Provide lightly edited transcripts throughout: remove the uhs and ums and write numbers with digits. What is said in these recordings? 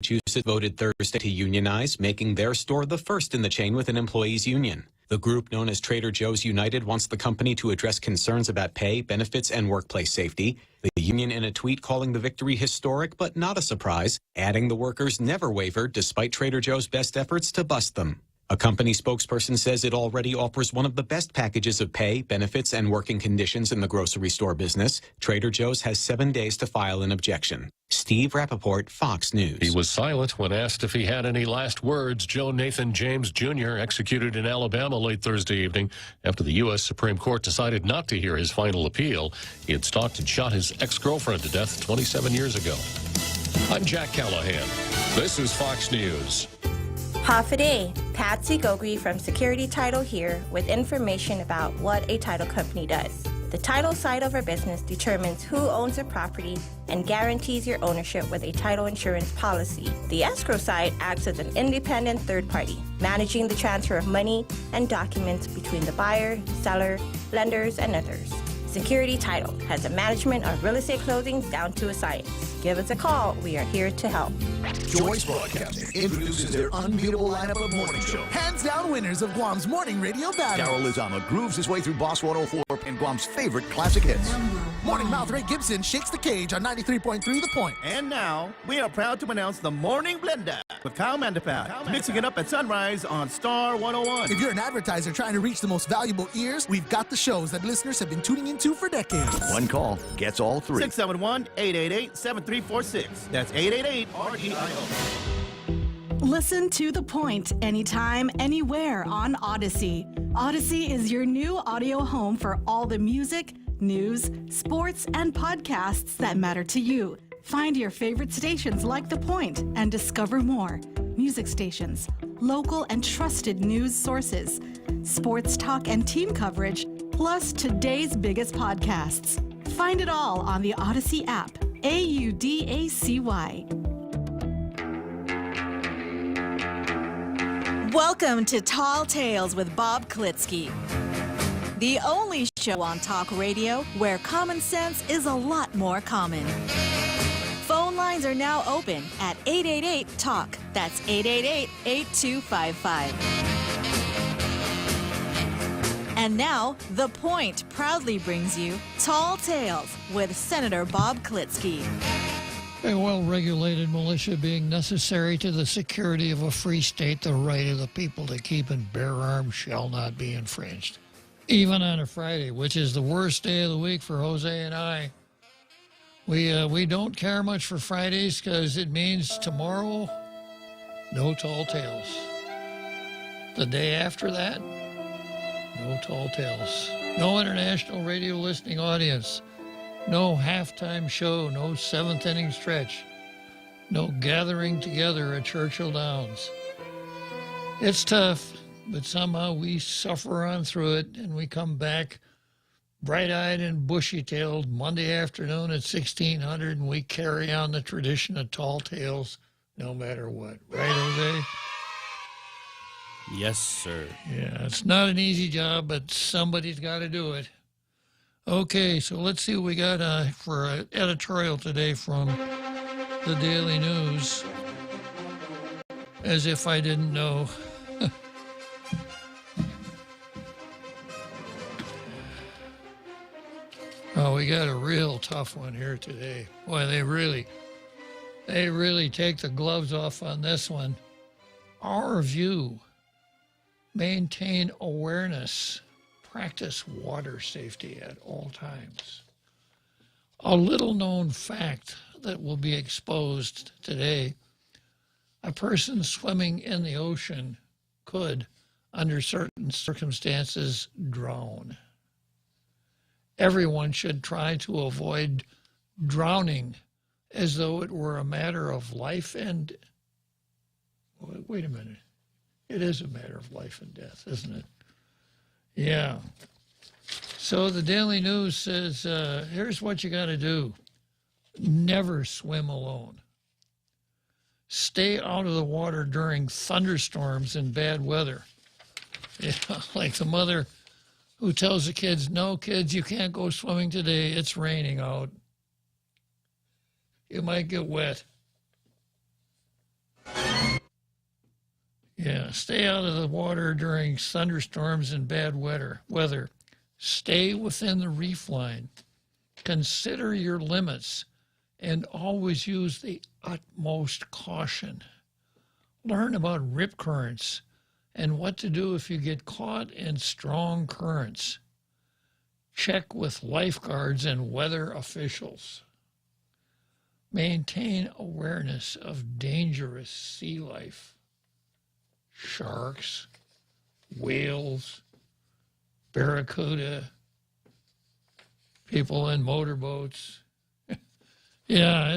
Massachusetts voted Thursday to unionize, making their store the first in the chain with an employees' union. The group, known as Trader Joe's United, wants the company to address concerns about pay, benefits, and workplace safety. The union, in a tweet, calling the victory historic but not a surprise, adding the workers never wavered despite Trader Joe's best efforts to bust them. A company spokesperson says it already offers one of the best packages of pay, benefits, and working conditions in the grocery store business. Trader Joe's has 7 days to file an objection. Steve Rappaport, Fox News. He was silent when asked if he had any last words. Joe Nathan James Jr. executed in Alabama late Thursday evening after the U.S. Supreme Court decided not to hear his final appeal. He had stalked and shot his ex-girlfriend to death 27 years ago. I'm Jack Callahan. This is Fox News. Half a day. Patsy Gogri from Security Title here with information about what a title company does. The title side of our business determines who owns the property and guarantees your ownership with a title insurance policy. The escrow side acts as an independent third party, managing the transfer of money and documents between the buyer, seller, lenders, and others. Security Title has a management of real estate closings down to a science. Give us a call. We are here to help. Joyce Broadcasting introduces their unbeatable lineup of morning show. Hands down winners of Guam's morning radio battle. Daryl Lizama grooves his way through Boss 104 and Guam's favorite classic hits. Morning mouth Ray Gibson shakes the cage on 93.3 The Point. And now, we are proud to announce the Morning Blender with Kyle Mandapat, mixing it up at sunrise on Star 101. If you're an advertiser trying to reach the most valuable ears, we've got the shows that listeners have been tuning into for decades. One call gets all three. 671-888-7346. That's 888-REIO. Listen to The Point anytime, anywhere on Odyssey. Odyssey is your new audio home for all the music, news, sports, and podcasts that matter to you. Find your favorite stations like The Point and discover more. Music stations, local and trusted news sources, sports talk and team coverage, plus today's biggest podcasts. Find it all on the Odyssey app. AUDACY. Welcome to Tall Tales with Bob Klitzkie, the only show on talk radio where common sense is a lot more common. Phone lines are now open at 888-TALK. That's 888-8255. And now, The Point proudly brings you Tall Tales with Senator Bob Klitzkie. A well-regulated militia being necessary to the security of a free state, the right of the people to keep and bear arms shall not be infringed. Even on a Friday, which is the worst day of the week for Jose and I. We don't care much for Fridays because it means tomorrow, no Tall Tales. The day after that, no Tall Tales. No international radio listening audience. No halftime show. No seventh inning stretch. No gathering together at Churchill Downs. It's tough, but somehow we suffer on through it, and we come back bright-eyed and bushy-tailed Monday afternoon at 1600, and we carry on the tradition of Tall Tales no matter what. Right, Jose? Yes, sir. Yeah, it's not an easy job, but somebody's got to do it. Okay, so let's see what we got for an editorial today from the Daily News. As if I didn't know. Oh, we got a real tough one here today. Boy, they really take the gloves off on this one. Our view: maintain awareness, practice water safety at all times. A little known fact that will be exposed today: a person swimming in the ocean could, under certain circumstances, drown. Everyone should try to avoid drowning as though it were a matter of life and... Wait a minute. It is a matter of life and death, isn't it? Yeah. So the Daily News says, here's what you got to do. Never swim alone. Stay out of the water during thunderstorms and bad weather. Yeah, like the mother who tells the kids, no, kids, you can't go swimming today. It's raining out. You might get wet. Stay out of the water during thunderstorms and bad weather. Stay within the reef line. Consider your limits and always use the utmost caution. Learn about rip currents and what to do if you get caught in strong currents. Check with lifeguards and weather officials. Maintain awareness of dangerous sea life. Sharks, whales, barracuda, people in motorboats. Yeah,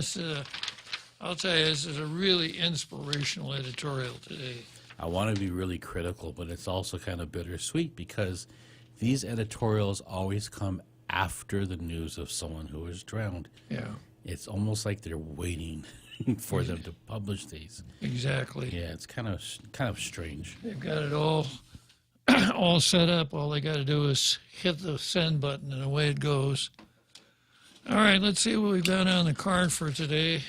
I'll tell you, this is a really inspirational editorial today. I want to be really critical, but it's also kind of bittersweet because these editorials always come after the news of someone who is drowned. Yeah. It's almost like they're waiting for them to publish these. Exactly. Yeah, it's kind of strange. They've got it all all set up. All they got to do is hit the send button and away it goes. All right, let's see what we've got on the card for today.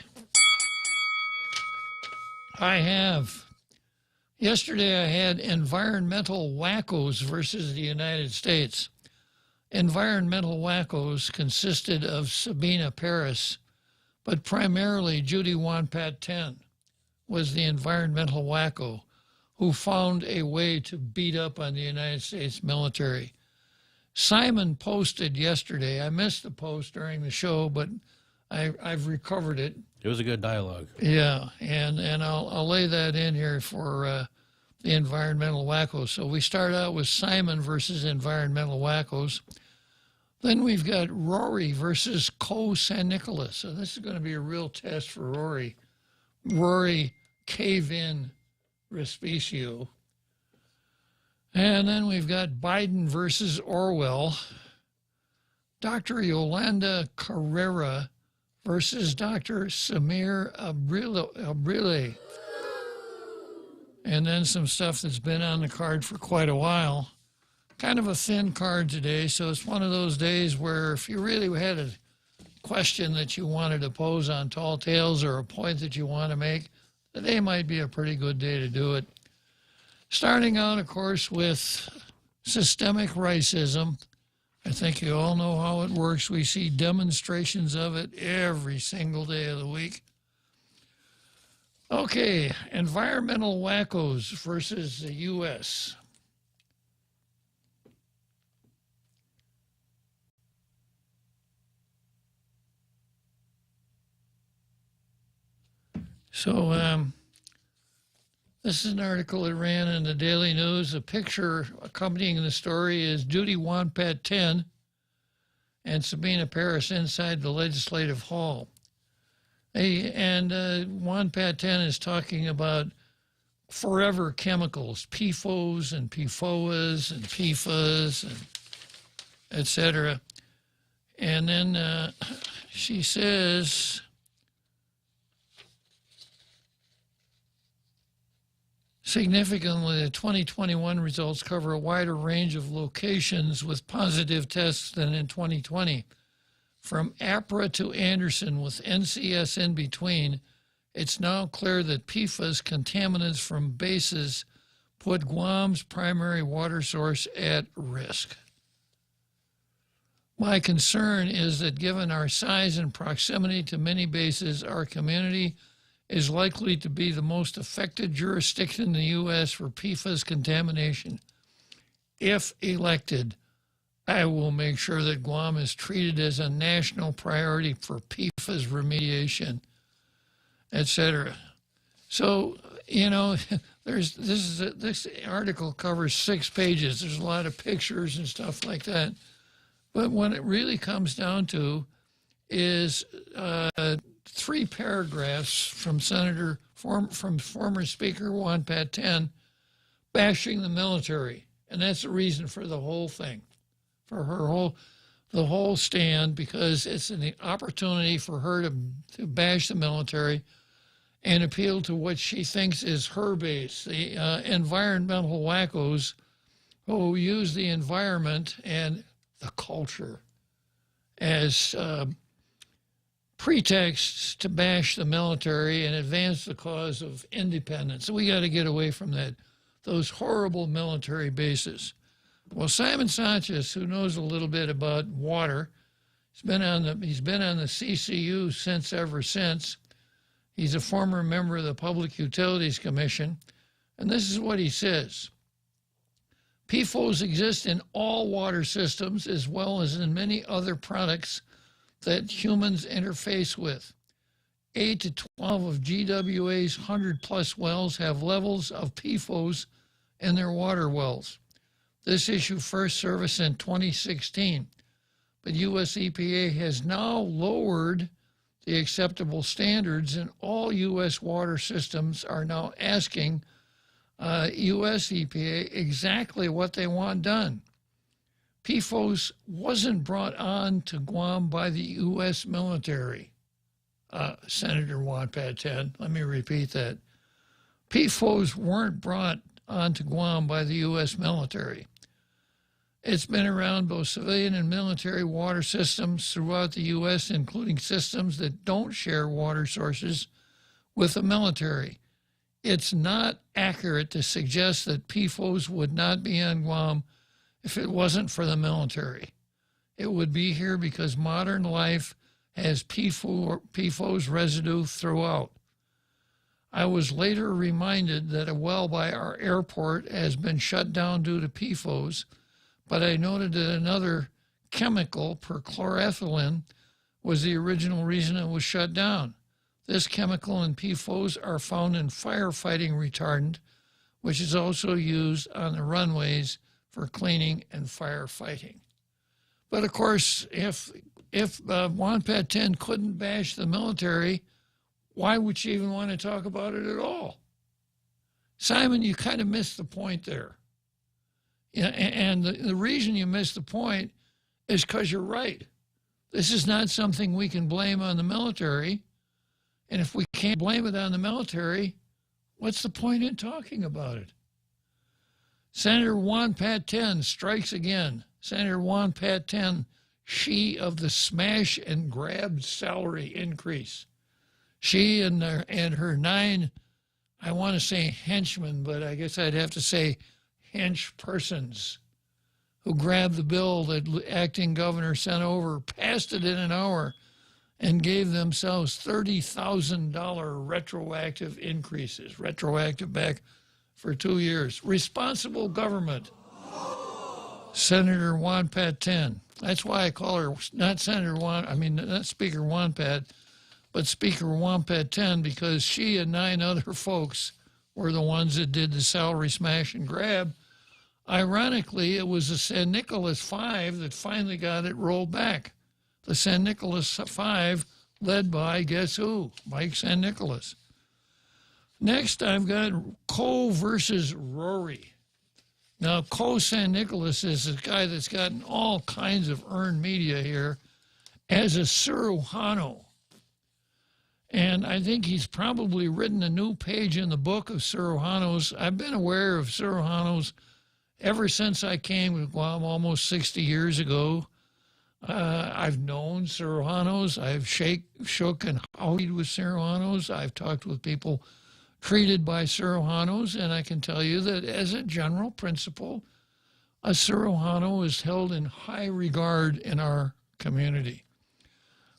Yesterday I had environmental wackos versus the United States. Environmental wackos consisted of Sabina Paris, but primarily Judy Wonpat-Ten was the environmental wacko who found a way to beat up on the United States military. Simon posted yesterday. I missed the post during the show, but I've recovered it. It was a good dialogue. Yeah, and I'll lay that in here for the environmental wackos. So we start out with Simon versus environmental wackos. Then we've got Rory versus Co San Nicolas. So this is going to be a real test for Rory. Rory cave in Respicio. And then we've got Biden versus Orwell. Dr. Yolanda Carrera versus Dr. Samir Abrile. And then some stuff that's been on the card for quite a while. Kind of a thin card today, so it's one of those days where if you really had a question that you wanted to pose on Tall Tales or a point that you want to make, today might be a pretty good day to do it. Starting out, of course, with systemic racism. I think you all know how it works. We see demonstrations of it every single day of the week. Okay, environmental wackos versus the U.S. So this is an article that ran in the Daily News. A picture accompanying the story is Judy Wonpat-Ten and Sabina Paris inside the Legislative Hall. Wonpat-Ten is talking about forever chemicals, PFOs and PFOAs and PFAS, and et cetera. And then she says, significantly, the 2021 results cover a wider range of locations with positive tests than in 2020. From APRA to Anderson with NCS in between, it's now clear that PFAS contaminants from bases put Guam's primary water source at risk. My concern is that given our size and proximity to many bases, our community is likely to be the most affected jurisdiction in the U.S. for PFAS contamination. If elected, I will make sure that Guam is treated as a national priority for PFAS remediation, etc. So, you know, this article covers 6 pages. There's a lot of pictures and stuff like that. But what it really comes down to is 3 paragraphs from former Speaker Wonpat-Ten bashing the military, and that's the reason for the whole thing, for the whole stand, because it's an opportunity for her to bash the military and appeal to what she thinks is her base, the environmental wackos who use the environment and the culture as pretexts to bash the military and advance the cause of independence. So we got to get away from that those horrible military bases. Well, Simon Sanchez, who knows a little bit about water, he's been on the CCU ever since. He's a former member of the Public Utilities Commission, and this is what he says. PFOS exist in all water systems as well as in many other products that humans interface with. 8 to 12 of GWA's 100-plus wells have levels of PFOS in their water wells. This issue first surfaced in 2016, but U.S. EPA has now lowered the acceptable standards, and all U.S. water systems are now asking U.S. EPA exactly what they want done. PFOS wasn't brought on to Guam by the U.S. military. Senator Juan Paten, let me repeat that. PFOS weren't brought onto Guam by the U.S. military. It's been around both civilian and military water systems throughout the U.S., including systems that don't share water sources with the military. It's not accurate to suggest that PFOS would not be on Guam if it wasn't for the military. It would be here because modern life has PFOS residue throughout. I was later reminded that a well by our airport has been shut down due to PFOS, but I noted that another chemical, perchloroethylene, was the original reason it was shut down. This chemical and PFOS are found in firefighting retardant, which is also used on the runways for cleaning and firefighting. But of course, if Juan Paten couldn't bash the military, why would you even want to talk about it at all? Simon, you kind of missed the point there. Yeah, and the reason you missed the point is because you're right. This is not something we can blame on the military. And if we can't blame it on the military, what's the point in talking about it? Senator Juan Paten strikes again. Senator Juan Paten, she of the smash and grab salary increase. She and her 9, I want to say henchmen, but I guess I'd have to say hench persons who grabbed the bill that acting governor sent over, passed it in an hour, and gave themselves $30,000 retroactive increases, retroactive back for 2 years. Responsible government. Senator Juan Paten. That's why I call her not Speaker Juan Pat, but Speaker Juan Paten, because she and 9 other folks were the ones that did the salary smash and grab. Ironically, it was the San Nicolas 5 that finally got it rolled back. The San Nicolas 5 led by, guess who? Mike San Nicolas. Next, I've got Coe versus Rory. Now, Coe San Nicolas is a guy that's gotten all kinds of earned media here as a Cirujano. And I think he's probably written a new page in the book of Cirujanos. I've been aware of Cirujanos ever since I came to Guam almost 60 years ago. I've known Cirujanos. I've shook and howdied with Cirujanos. I've talked with people treated by Cirujanos, and I can tell you that as a general principle, a Cirujano is held in high regard in our community.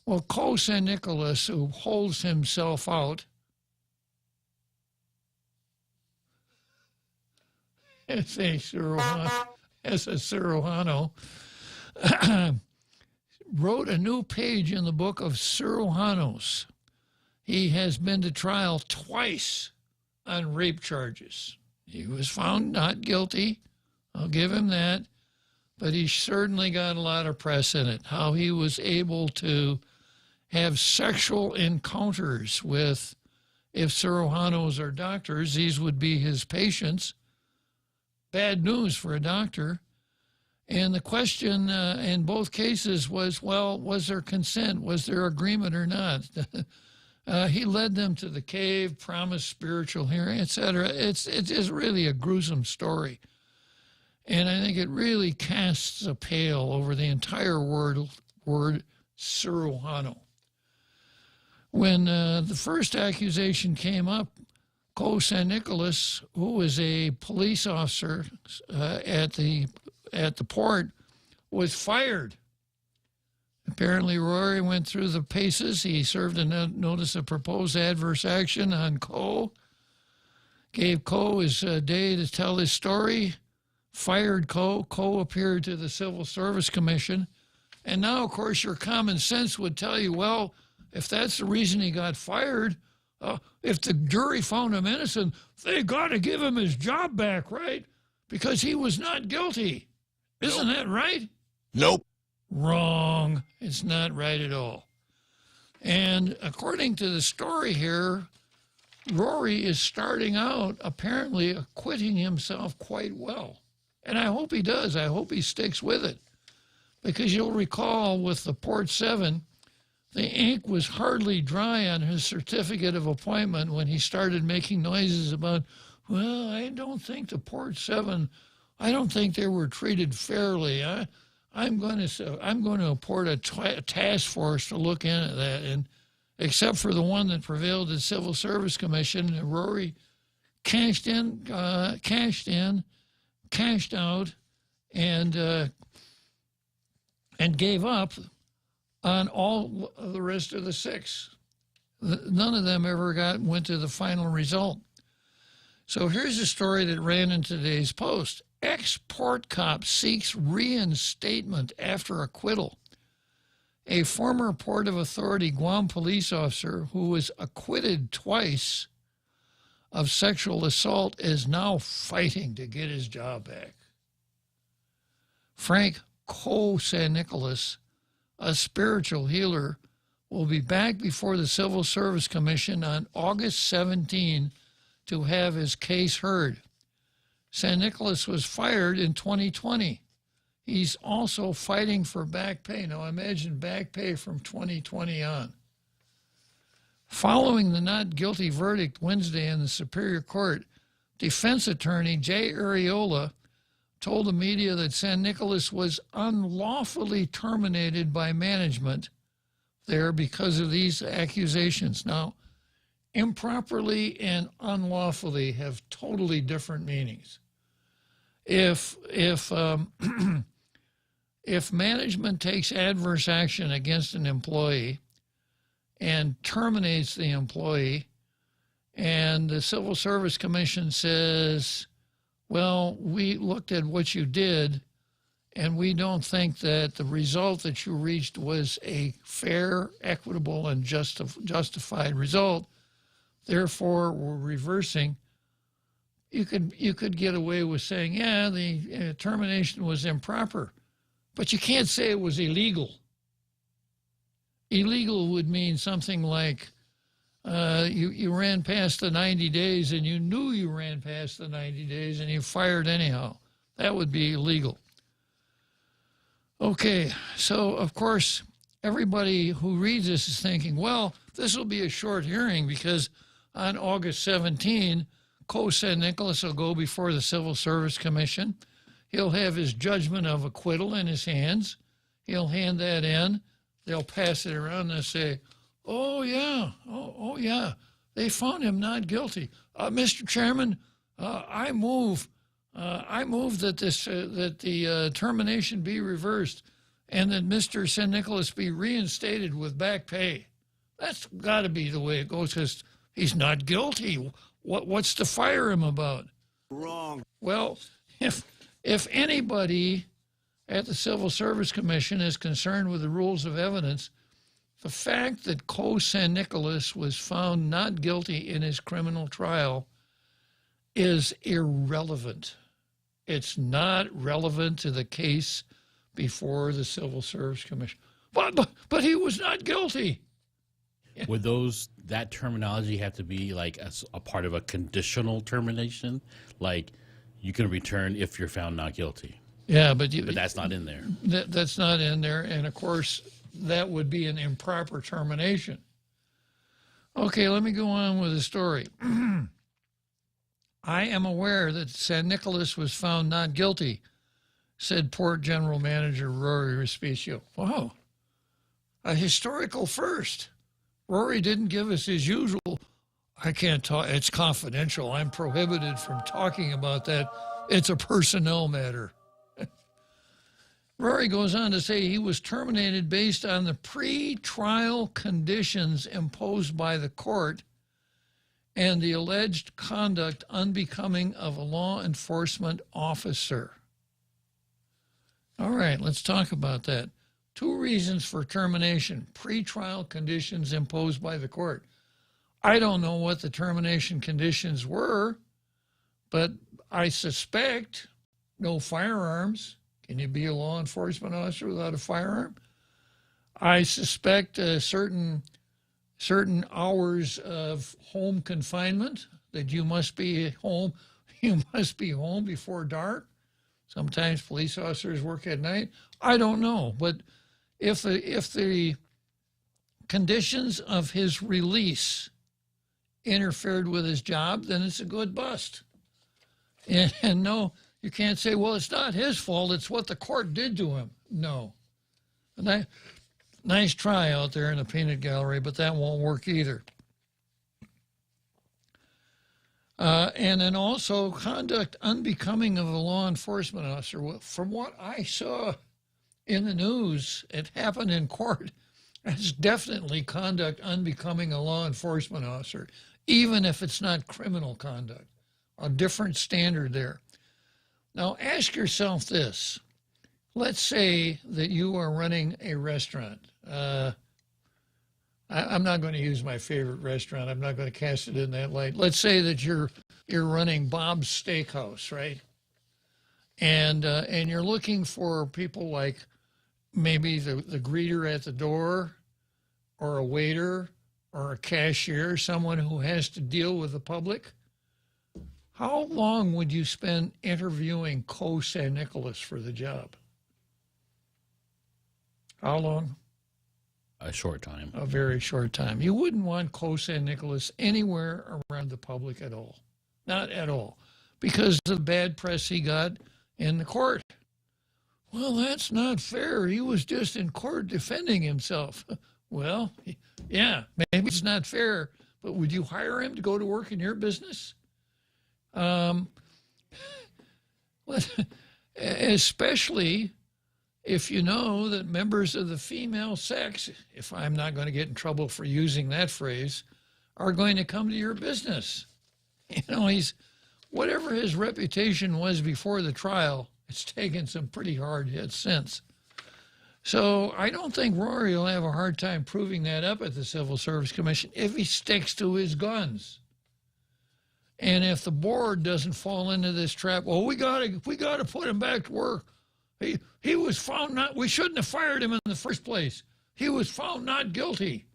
Well, Coe San Nicolas, who holds himself out as a Cirujano, wrote a new page in the book of Cirujanos. He has been to trial twice on rape charges. He was found not guilty. I'll give him that. But he certainly got a lot of press in it. How he was able to have sexual encounters with, if Cirujanos are doctors, these would be his patients. Bad news for a doctor. And the question in both cases was, well, was there consent? Was there agreement or not? He led them to the cave, promised spiritual hearing, etc. It is really a gruesome story. And I think it really casts a pale over the entire word Cirujano. When the first accusation came up, Co San Nicolas, who was a police officer at the port, was fired. Apparently, Rory went through the paces. He served a notice of proposed adverse action on Co. Gave Co his day to tell his story. Fired Co. Co appeared to the Civil Service Commission. And now, of course, your common sense would tell you, well, if that's the reason he got fired, if the jury found him innocent, they got to give him his job back, right? Because he was not guilty. Isn't that right? Nope. Wrong. It's not right at all. And according to the story here, Rory is starting out apparently acquitting himself quite well. And I hope he does. I hope he sticks with it. Because you'll recall with the Port 7, the ink was hardly dry on his certificate of appointment when he started making noises about, well, I don't think the Port 7, I don't think they were treated fairly. I'm going to appoint a task force to look into that. And except for the one that prevailed at Civil Service Commission, Rory cashed out, and gave up on all of the rest of the 6. None of them ever went to the final result. So here's a story that ran in today's Post. Ex-port cop seeks reinstatement after acquittal. A former Port of Authority Guam police officer who was acquitted twice of sexual assault is now fighting to get his job back. Frank Co San Nicolas, a spiritual healer, will be back before the Civil Service Commission on August 17 to have his case heard. San Nicolas was fired in 2020. He's also fighting for back pay. Now imagine back pay from 2020 on. Following the not guilty verdict Wednesday in the Superior Court, defense attorney Jay Arreola told the media that San Nicolas was unlawfully terminated by management there because of these accusations. Now, improperly and unlawfully have totally different meanings. If management takes adverse action against an employee and terminates the employee, and the Civil Service Commission says, well, we looked at what you did, and we don't think that the result that you reached was a fair, equitable, and justified result. Therefore, we're reversing. You could get away with saying, yeah, the termination was improper, but you can't say it was illegal. Illegal would mean something like you ran past the 90 days and you knew you ran past the 90 days and you fired anyhow. That would be illegal. Okay, so of course, everybody who reads this is thinking, well, this will be a short hearing because on August 17, Co San Nicolas will go before the Civil Service Commission. He'll have his judgment of acquittal in his hands. He'll hand that in. They'll pass it around and say, oh, yeah, oh, yeah, they found him not guilty. Mr. Chairman, I move that the termination be reversed and that Mr. San Nicolas be reinstated with back pay. That's got to be the way it goes because he's not guilty. What's to fire him about? Wrong. Well, if anybody at the Civil Service Commission is concerned with the rules of evidence, the fact that Co San Nicolas was found not guilty in his criminal trial is irrelevant. It's not relevant to the case before the Civil Service Commission. But he was not guilty. Would that terminology have to be like a part of a conditional termination? Like you can return if you're found not guilty. Yeah, but that's not in there. That's not in there. And of course, that would be an improper termination. Okay, let me go on with the story. I am aware that San Nicolas was found not guilty, said Port General Manager Rory Respicio. Wow, a historical first. Rory didn't give us his usual, I can't talk. It's confidential. I'm prohibited from talking about that. It's a personnel matter. Rory goes on to say he was terminated based on the pre-trial conditions imposed by the court and the alleged conduct unbecoming of a law enforcement officer. All right, let's talk about that. 2 reasons for termination: pre-trial conditions imposed by the court. I don't know what the termination conditions were, but I suspect no firearms. Can you be a law enforcement officer without a firearm? I suspect certain hours of home confinement, that you must be home. You must be home before dark. Sometimes police officers work at night. I don't know, but if the conditions of his release interfered with his job, then it's a good bust. And no, you can't say, well, it's not his fault, it's what the court did to him. No. Nice try out there in the peanut gallery, but that won't work either. And then also conduct unbecoming of a law enforcement officer. Well, from what I saw in the news, it happened in court. That's definitely conduct unbecoming a law enforcement officer, even if it's not criminal conduct. A different standard there. Now, ask yourself this. Let's say that you are running a restaurant. I'm not going to use my favorite restaurant. I'm not going to cast it in that light. Let's say that you're running Bob's Steakhouse, right? And you're looking for people like maybe the greeter at the door, or a waiter, or a cashier, someone who has to deal with the public. How long would you spend interviewing Co San Nicolas for the job? How long? A short time. A very short time. You wouldn't want Co San Nicolas anywhere around the public at all. Not at all. Because of the bad press he got in the court. Well, that's not fair. He was just in court defending himself. Well, yeah, maybe it's not fair, but would you hire him to go to work in your business? Especially if you know that members of the female sex, if I'm not going to get in trouble for using that phrase, are going to come to your business. You know, whatever his reputation was before the trial, it's taken some pretty hard hits since. So I don't think Rory will have a hard time proving that up at the Civil Service Commission if he sticks to his guns. And if the board doesn't fall into this trap, well, we got to put him back to work. He was found not. We shouldn't have fired him in the first place. He was found not guilty.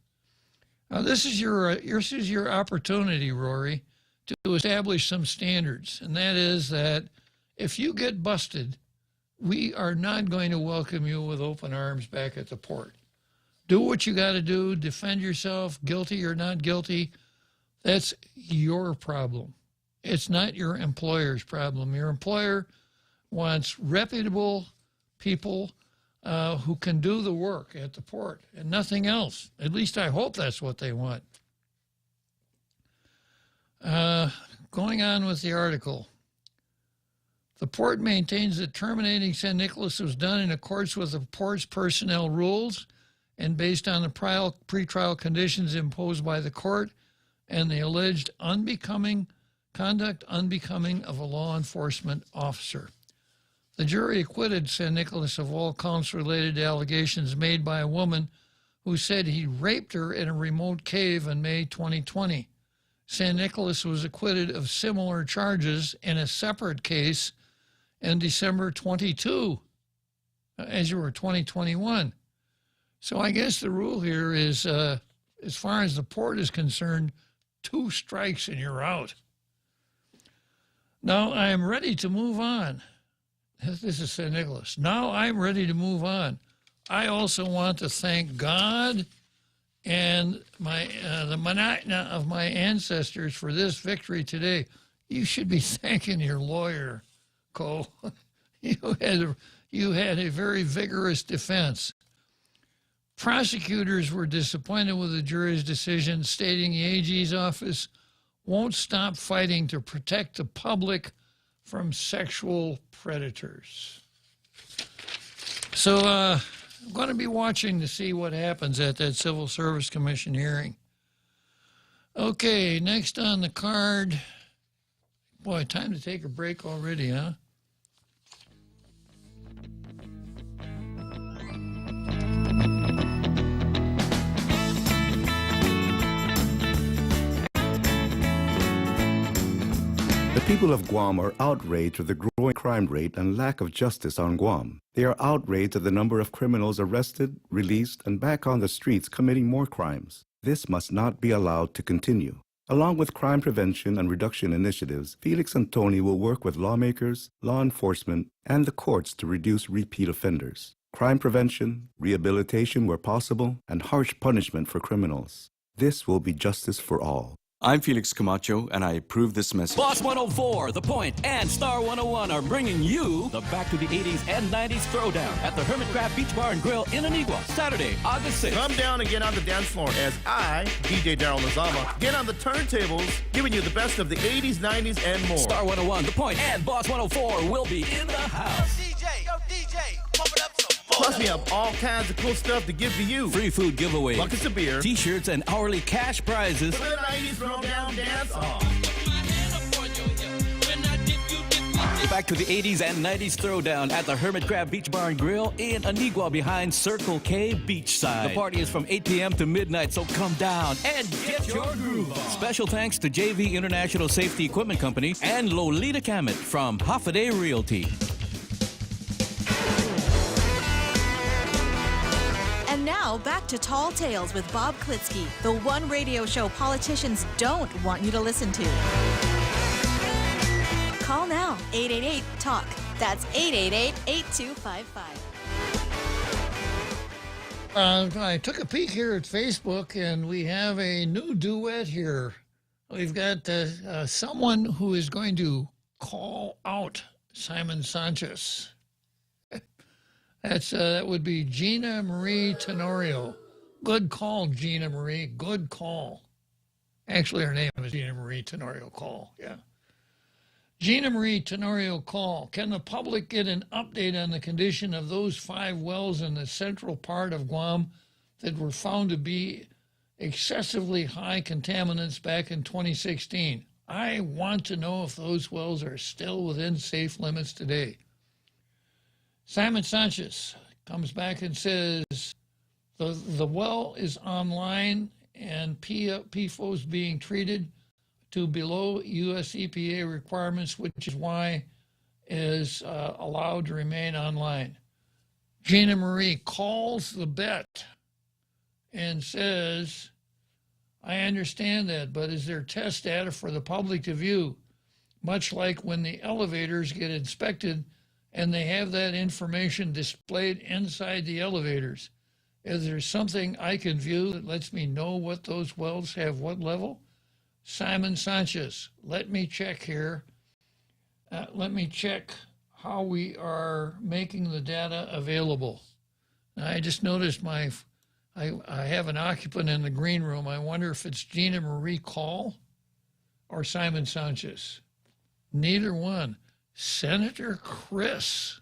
Now this is your opportunity, Rory, to establish some standards, and that is that if you get busted, we are not going to welcome you with open arms back at the port. Do what you got to do. Defend yourself, guilty or not guilty. That's your problem. It's not your employer's problem. Your employer wants reputable people who can do the work at the port and nothing else. At least I hope that's what they want. Going on with the article. The port maintains that terminating San Nicolas was done in accordance with the port's personnel rules and based on the pretrial conditions imposed by the court and the alleged conduct unbecoming of a law enforcement officer. The jury acquitted San Nicolas of all counts related to allegations made by a woman who said he raped her in a remote cave in May 2020. San Nicolas was acquitted of similar charges in a separate case in December 22, as you were 2021. So I guess the rule here is, as far as the port is concerned, 2 strikes and you're out. Now I am ready to move on. This is San Nicolas. Now I'm ready to move on. I also want to thank God and the Manatna of my ancestors for this victory today. You should be thanking your lawyer, Cole. You had a very vigorous defense. Prosecutors were disappointed with the jury's decision, stating the AG's office won't stop fighting to protect the public from sexual predators. So I'm going to be watching to see what happens at that Civil Service Commission hearing. Okay, next on the card. Boy, time to take a break already, huh? The people of Guam are outraged at the growing crime rate and lack of justice on Guam. They are outraged at the number of criminals arrested, released, and back on the streets committing more crimes. This must not be allowed to continue. Along with crime prevention and reduction initiatives, Felix and Tony will work with lawmakers, law enforcement, and the courts to reduce repeat offenders. Crime prevention, rehabilitation where possible, and harsh punishment for criminals. This will be justice for all. I'm Felix Camacho, and I approve this message. Boss 104, The Point, and Star 101 are bringing you the Back to the 80s and 90s Throwdown at the Hermit Crab Beach Bar and Grill in Antigua, Saturday, August 6th. Come down and get on the dance floor as I, DJ Daryl Nazama, get on the turntables, giving you the best of the 80s, 90s, and more. Star 101, The Point, and Boss 104 will be in the house. Yo, DJ, pump it up some more. Plus, we have all kinds of cool stuff to give to you. Free food giveaways, buckets of beer, t-shirts, and hourly cash prizes. For the 90s Throwdown dance off. Back to the 80s and 90s Throwdown at the Hermit Crab Beach Bar and Grill in Antigua behind Circle K Beachside. The party is from 8 p.m. to midnight, so come down and get your groove on. Special thanks to JV International Safety Equipment Company and Lolita Kamet from Hoffaday Realty. And now, back to Tall Tales with Bob Klitzkie, the one radio show politicians don't want you to listen to. Call now, 888-TALK. That's 888-8255. I took a peek here at Facebook, and we have a new duet here. We've got someone who is going to call out Simon Sanchez. That would be Gina Marie Tenorio. Good call, Gina Marie. Good call. Actually, her name is Gina Marie Tenorio Call. Yeah. Gina Marie Tenorio Call. Can the public get an update on the condition of those 5 wells in the central part of Guam that were found to be excessively high contaminants back in 2016? I want to know if those wells are still within safe limits today. Simon Sanchez comes back and says the well is online and PFOS being treated to below U.S. EPA requirements, which is why is allowed to remain online. Gina Marie calls the bet and says, I understand that, but is there test data for the public to view? Much like when the elevators get inspected and they have that information displayed inside the elevators. Is there something I can view that lets me know what those wells have what level? Simon Sanchez, let me check here. Let me check how we are making the data available. Now, I just noticed I have an occupant in the green room. I wonder if it's Gina Marie Call or Simon Sanchez. Neither one. Senator Chris.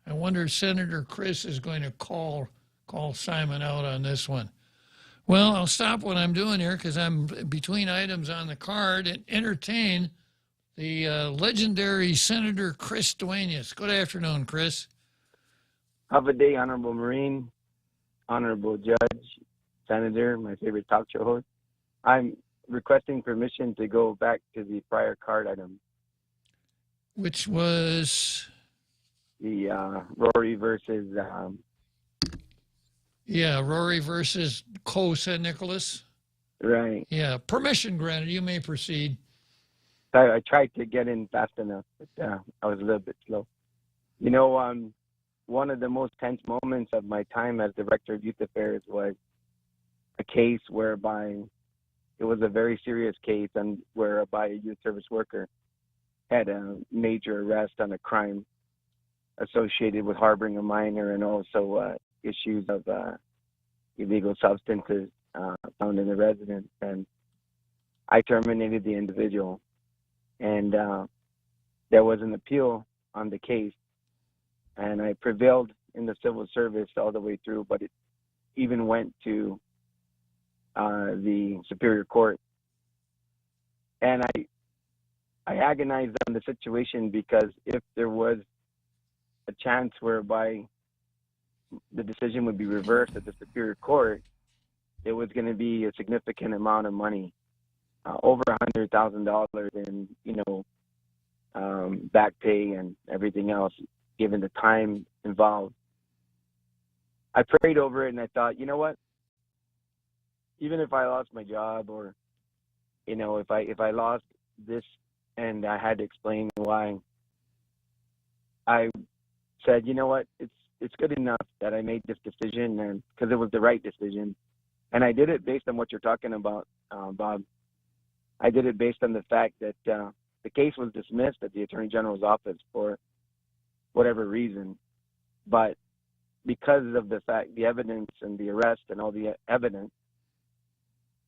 I wonder if Senator Chris is going to call Simon out on this one. Well, I'll stop what I'm doing here because I'm between items on the card and entertain the legendary Senator Chris Duenas. Good afternoon, Chris. Have a day, Honorable Marine, Honorable Judge, Senator, my favorite talk show host. I'm requesting permission to go back to the prior card item. Which was? The Rory versus... Rory versus San Nicholas. Right. Yeah, permission granted. You may proceed. I tried to get in fast enough, but I was a little bit slow. You know, one of the most tense moments of my time as Director of Youth Affairs was a case whereby it was a very serious case and whereby a youth service worker had a major arrest on a crime associated with harboring a minor and also issues of illegal substances found in the residence. And I terminated the individual. And there was an appeal on the case, and I prevailed in the civil service all the way through, but it even went to the Superior Court. And I agonized on the situation, because if there was a chance whereby the decision would be reversed at the Superior Court, it was going to be a significant amount of money, over $100,000 in, back pay and everything else, given the time involved. I prayed over it, and I thought, you know what? Even if I lost my job, or, if I lost this and I had to explain why, I said, you know what? It's good enough that I made this decision, and because it was the right decision. And I did it based on what you're talking about, Bob. I did it based on the fact that the case was dismissed at the Attorney General's office for whatever reason. But because of the fact, the evidence and the arrest and all the evidence,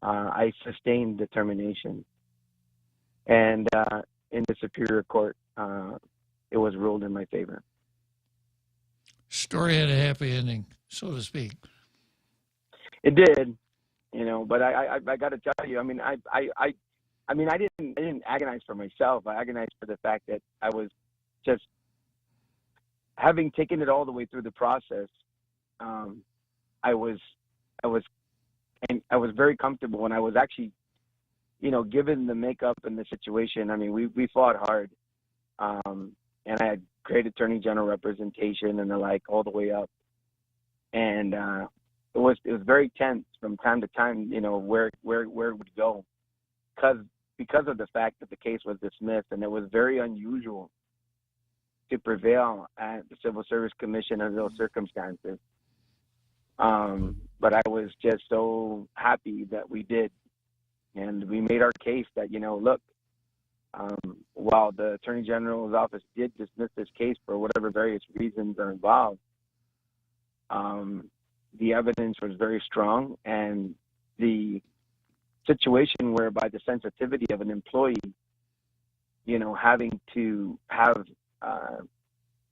I sustained the termination. And in the Superior Court, it was ruled in my favor. Story had a happy ending, so to speak. It did, but I got to tell you, I didn't agonize for myself. I agonized for the fact that I was just, having taken it all the way through the process, I was very comfortable, and I was actually, given the makeup and the situation. We fought hard, and I had great Attorney General representation and the like all the way up, and it was very tense from time to time, where it would go, because of the fact that the case was dismissed, and it was very unusual to prevail at the Civil Service Commission under those circumstances. But I was just so happy that we did, and we made our case that, look, while the Attorney General's office did dismiss this case for whatever various reasons are involved, the evidence was very strong, and the situation whereby the sensitivity of an employee, having to have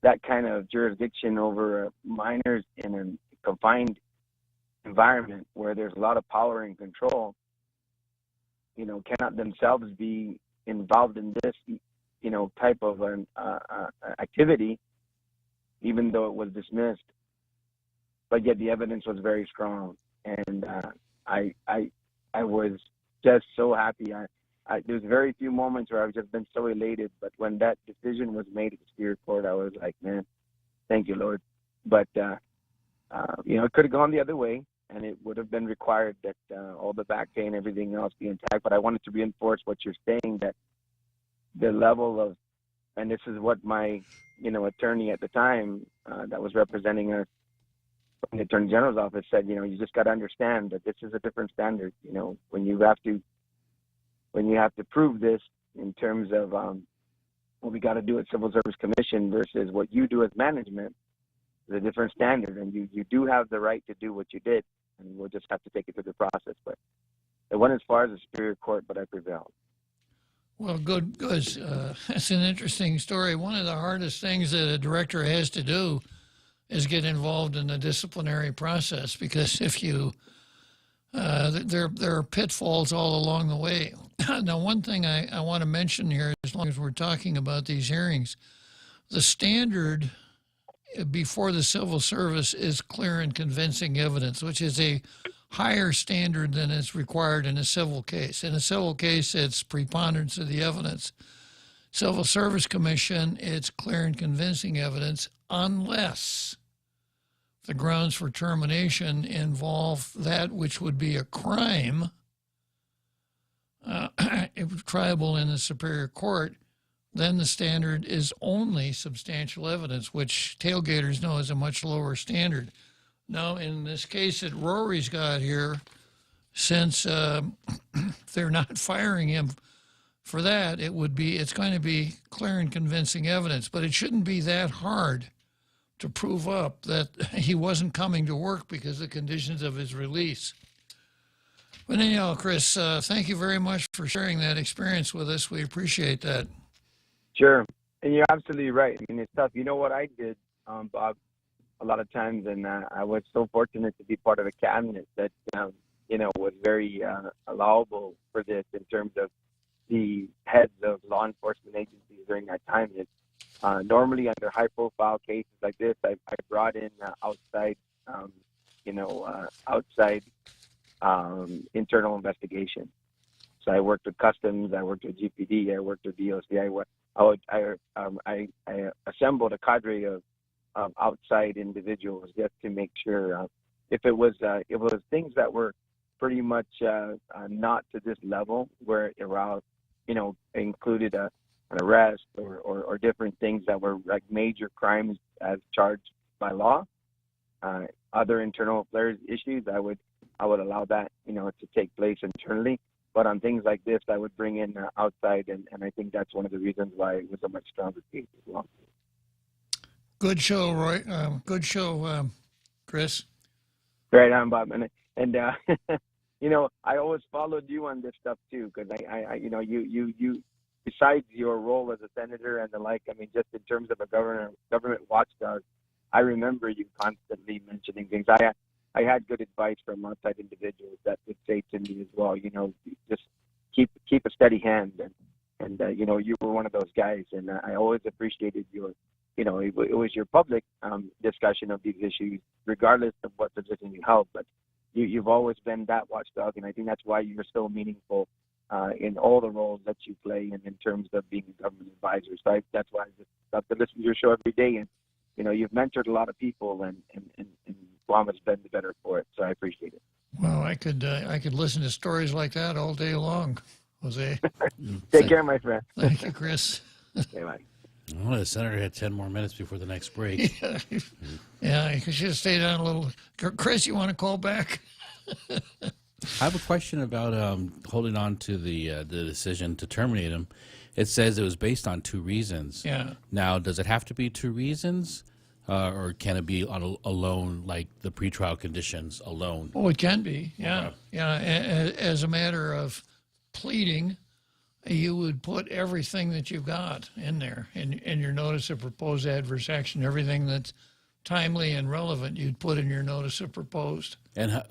that kind of jurisdiction over minors in a confined environment where there's a lot of power and control, cannot themselves be involved in this, type of an activity, even though it was dismissed. But yet the evidence was very strong, and I was just so happy. There's very few moments where I've just been so elated, but when that decision was made at the Superior Court, I was like, man, thank you, Lord. But it could have gone the other way, and it would have been required that all the back pay and everything else be intact. But I wanted to reinforce what you're saying, that the level of, and this is what my, attorney at the time that was representing us from the Attorney General's office said, you just got to understand that this is a different standard. When you have to prove this in terms of what we got to do at Civil Service Commission versus what you do as management, is a different standard, and you do have the right to do what you did, and we'll just have to take it through the process. But it went as far as the Superior Court, but I prevailed. Well, good. That's an interesting story. One of the hardest things that a director has to do is get involved in the disciplinary process, because if you, there are pitfalls all along the way. Now, one thing I want to mention here, as long as we're talking about these hearings, the standard before the civil service is clear and convincing evidence, which is a higher standard than is required in a civil case. In a civil case, it's preponderance of the evidence. Civil Service Commission, it's clear and convincing evidence, unless the grounds for termination involve that which would be a crime, triable in the Superior Court. Then the standard is only substantial evidence, which tailgaters know is a much lower standard. Now, in this case that Rory's got here, since they're not firing him for that, it's going to be clear and convincing evidence. But it shouldn't be that hard to prove up that he wasn't coming to work because of the conditions of his release. But anyhow, Chris, thank you very much for sharing that experience with us. We appreciate that. Sure. And you're absolutely right. I mean, it's tough. You know what I did, Bob, a lot of times, and I was so fortunate to be part of a cabinet that, was very allowable for this in terms of the heads of law enforcement agencies during that time. Normally, under high-profile cases like this, I brought in outside internal investigation. So I worked with Customs, I worked with GPD, I worked with DOC. I assembled a cadre of outside individuals just to make sure if it was things that were pretty much not to this level, where it aroused, included an arrest or different things that were like major crimes as charged by law, other internal affairs issues, I would allow that, to take place internally. But on things like this, I would bring in outside, and I think that's one of the reasons why it was a much stronger case as well. Good show, Roy. Good show, Chris. Right on, Bob. And I always followed you on this stuff too, because you besides your role as a senator and the like, I mean, just in terms of a government watchdog, I remember you constantly mentioning things. I had good advice from outside individuals that would say to me as well, just keep a steady hand, and you were one of those guys, and I always appreciated your, it was your public discussion of these issues, regardless of what position you held, but you've always been that watchdog, and I think that's why you're so meaningful in all the roles that you play, and in terms of being a government advisor. So that's why I just love to listen to your show every day, and you've mentored a lot of people, and Guam has been the better for it. So I appreciate it. Well, I could listen to stories like that all day long, Jose. Take care, my friend. Thank you, Chris. Okay, bye. Well, the senator had 10 more minutes before the next break. Yeah, you should have stayed on a little. Chris, you want to call back? I have a question about holding on to the decision to terminate him. It says it was based on 2 reasons. Yeah. Now, does it have to be 2 reasons, or can it be alone, like the pretrial conditions alone? Oh, it can be. Yeah, yeah. As a matter of pleading, you would put everything that you've got in there in your notice of proposed adverse action. Everything that's timely and relevant, you'd put in your notice of proposed. And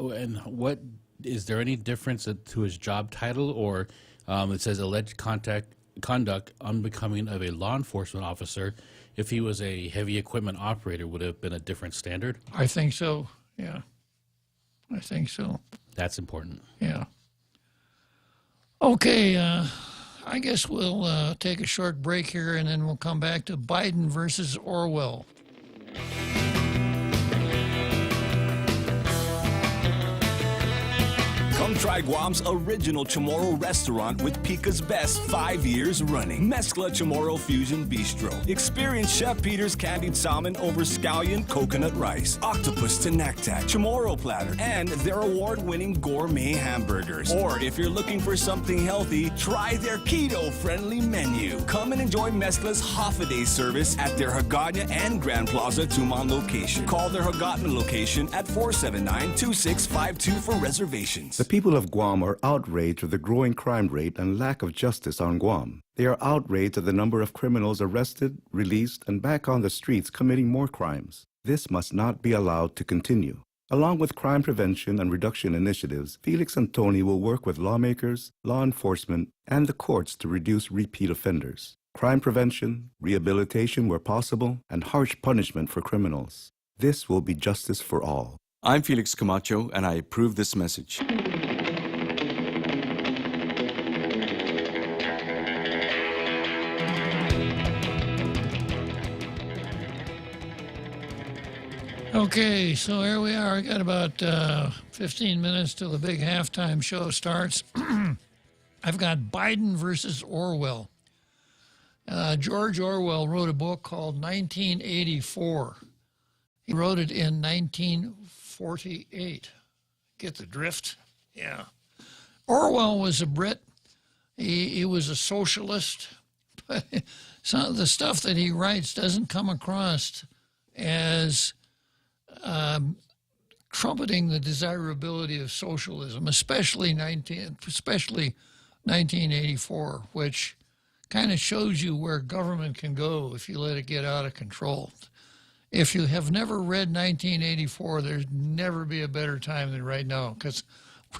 what is there any difference to his job title, or it says alleged conduct unbecoming of a law enforcement officer? If he was a heavy equipment operator, would it have been a different standard? I think so. Yeah, I think so. That's important. Yeah. Okay. I guess we'll take a short break here, and then we'll come back to Biden versus Orwell. Come try Guam's original Chamorro restaurant with Pica's best 5 years running. Mezcla Chamorro Fusion Bistro. Experience Chef Peter's candied salmon over scallion coconut rice, octopus to naktak, Chamorro platter, and their award-winning gourmet hamburgers. Or if you're looking for something healthy, try their keto-friendly menu. Come and enjoy Mezcla's half-a-day service at their Hagåtña and Grand Plaza Tuman location. Call their Hagåtña location at 479-2652 for reservations. The people of Guam are outraged with the growing crime rate and lack of justice on Guam. They are outraged at the number of criminals arrested, released, and back on the streets committing more crimes. This must not be allowed to continue. Along with crime prevention and reduction initiatives, Felix and Tony will work with lawmakers, law enforcement, and the courts to reduce repeat offenders. Crime prevention, rehabilitation where possible, and harsh punishment for criminals. This will be justice for all. I'm Felix Camacho, and I approve this message. Okay, so here we are. We got about 15 minutes till the big halftime show starts. I've got Biden versus Orwell. George Orwell wrote a book called 1984. He wrote it in 1948. Get the drift? Yeah. Orwell was a Brit. He was a socialist. But some of the stuff that he writes doesn't come across as trumpeting the desirability of socialism, especially 1984, which kind of shows you where government can go if you let it get out of control. If you have never read 1984, there's never be a better time than right now, because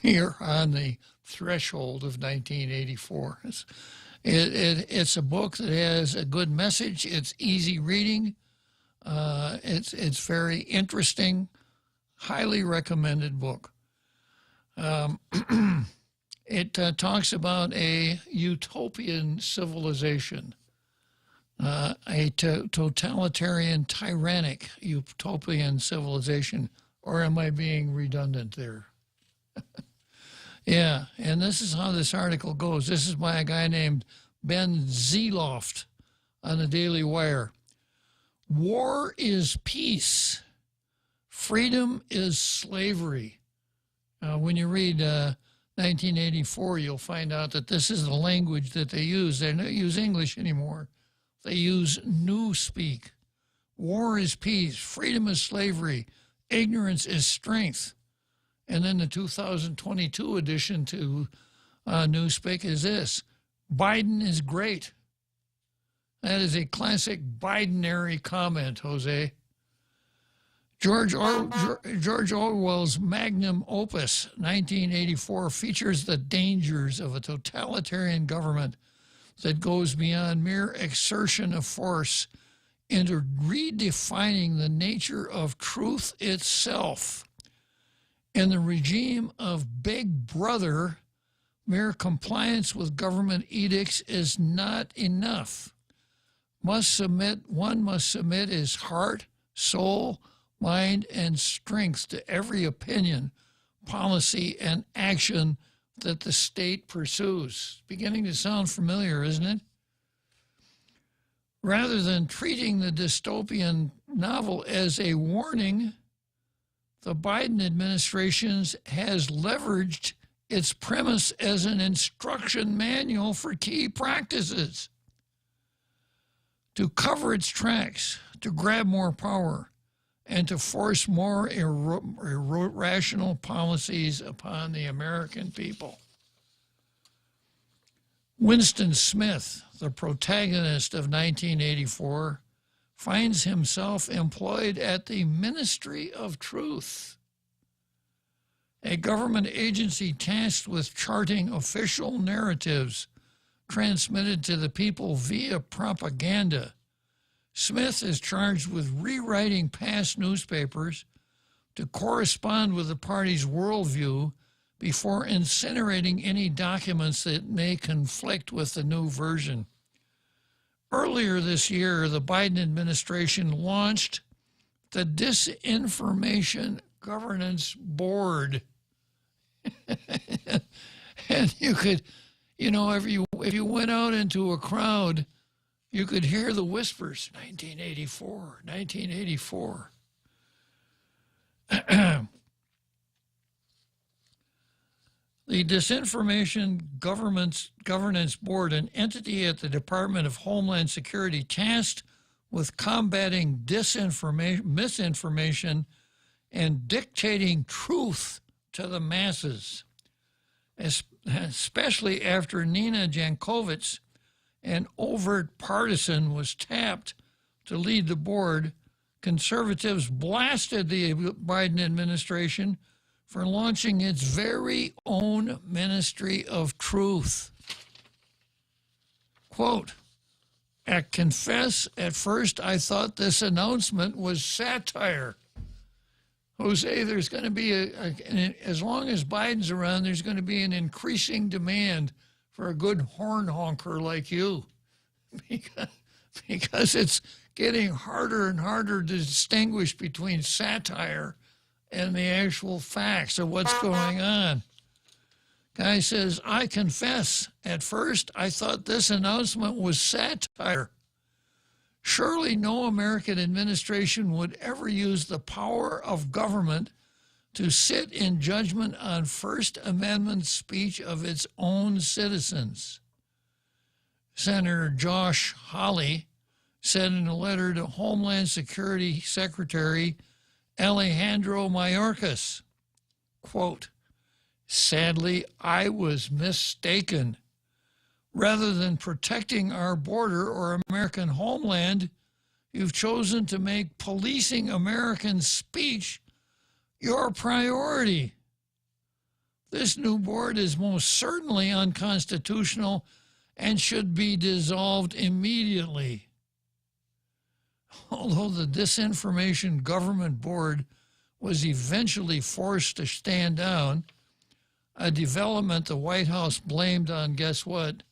we are on the threshold of 1984. It's a book that has a good message. It's easy reading. It's very interesting. Highly recommended book. It talks about a utopian civilization, a totalitarian, tyrannic utopian civilization. Or am I being redundant there? Yeah, and this is how this article goes. This is by a guy named Ben Zeeloft on the Daily Wire. War is peace. Freedom is slavery. When you read 1984, you'll find out that this is the language that they use. They don't use English anymore. They use Newspeak. War is peace. Freedom is slavery. Ignorance is strength. And then the 2022 edition to Newspeak is this: Biden is great. That is a classic Bidenary comment, Jose. George Orwell's magnum opus, 1984, features the dangers of a totalitarian government that goes beyond mere exertion of force into redefining the nature of truth itself. In the regime of Big Brother, mere compliance with government edicts is not enough. One must submit his heart, soul, mind, and strength to every opinion, policy, and action that the state pursues. Beginning to sound familiar, isn't it? Rather than treating the dystopian novel as a warning, the Biden administration has leveraged its premise as an instruction manual for key practices to cover its tracks, to grab more power, and to force more irrational policies upon the American people. Winston Smith, the protagonist of 1984, finds himself employed at the Ministry of Truth, a government agency tasked with charting official narratives transmitted to the people via propaganda. Smith is charged with rewriting past newspapers to correspond with the party's worldview before incinerating any documents that may conflict with the new version. Earlier this year, the Biden administration launched the Disinformation Governance Board. And you could, if you went out into a crowd, you could hear the whispers, 1984, 1984. The Disinformation Governance Board, an entity at the Department of Homeland Security tasked with combating misinformation, and dictating truth to the masses, especially after Nina Jankowicz, an overt partisan, was tapped to lead the board. Conservatives blasted the Biden administration for launching its very own Ministry of Truth. Quote, "At confess, at first I thought this announcement was satire." Jose, there's going to be, as long as Biden's around, there's going to be an increasing demand for a good horn honker like you, because it's getting harder and harder to distinguish between satire and the actual facts of what's going on. Guy says, "I confess, at first I thought this announcement was satire. Surely no American administration would ever use the power of government to sit in judgment on First Amendment speech of its own citizens." Senator Josh Hawley said in a letter to Homeland Security Secretary Alejandro Mayorkas, quote, "Sadly, I was mistaken. Rather than protecting our border or American homeland, you've chosen to make policing American speech your priority. This new board is most certainly unconstitutional and should be dissolved immediately." Although the Disinformation Government Board was eventually forced to stand down, a development the White House blamed on, guess what?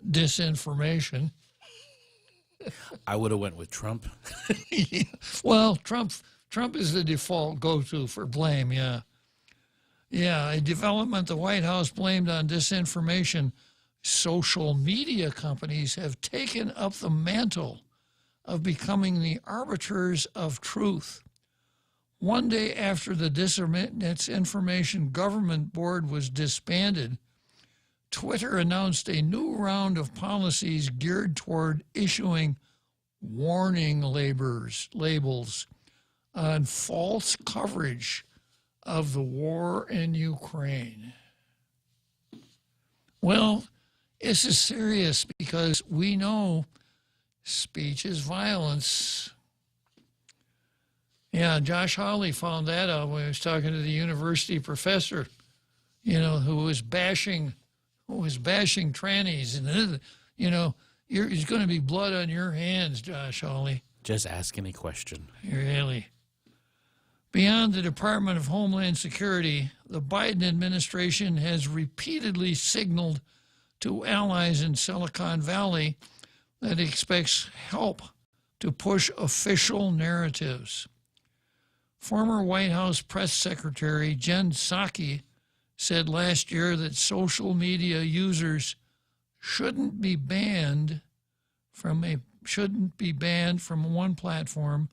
Disinformation. I would have went with Trump. Well, Trump is the default go-to for blame, yeah. Yeah, a development the White House blamed on disinformation. Social media companies have taken up the mantle of becoming the arbiters of truth. One day after the Disinformation Government Board was disbanded, Twitter announced a new round of policies geared toward issuing warning labels on false coverage of the war in Ukraine. Well, this is serious because we know speech is violence. Yeah, Josh Hawley found that out when he was talking to the university professor, who was bashing trannies. And, there's going to be blood on your hands, Josh Hawley. Just ask any question. Really. Beyond the Department of Homeland Security, the Biden administration has repeatedly signaled to allies in Silicon Valley that it expects help to push official narratives. Former White House Press Secretary Jen Psaki said last year that social media users shouldn't be banned from one platform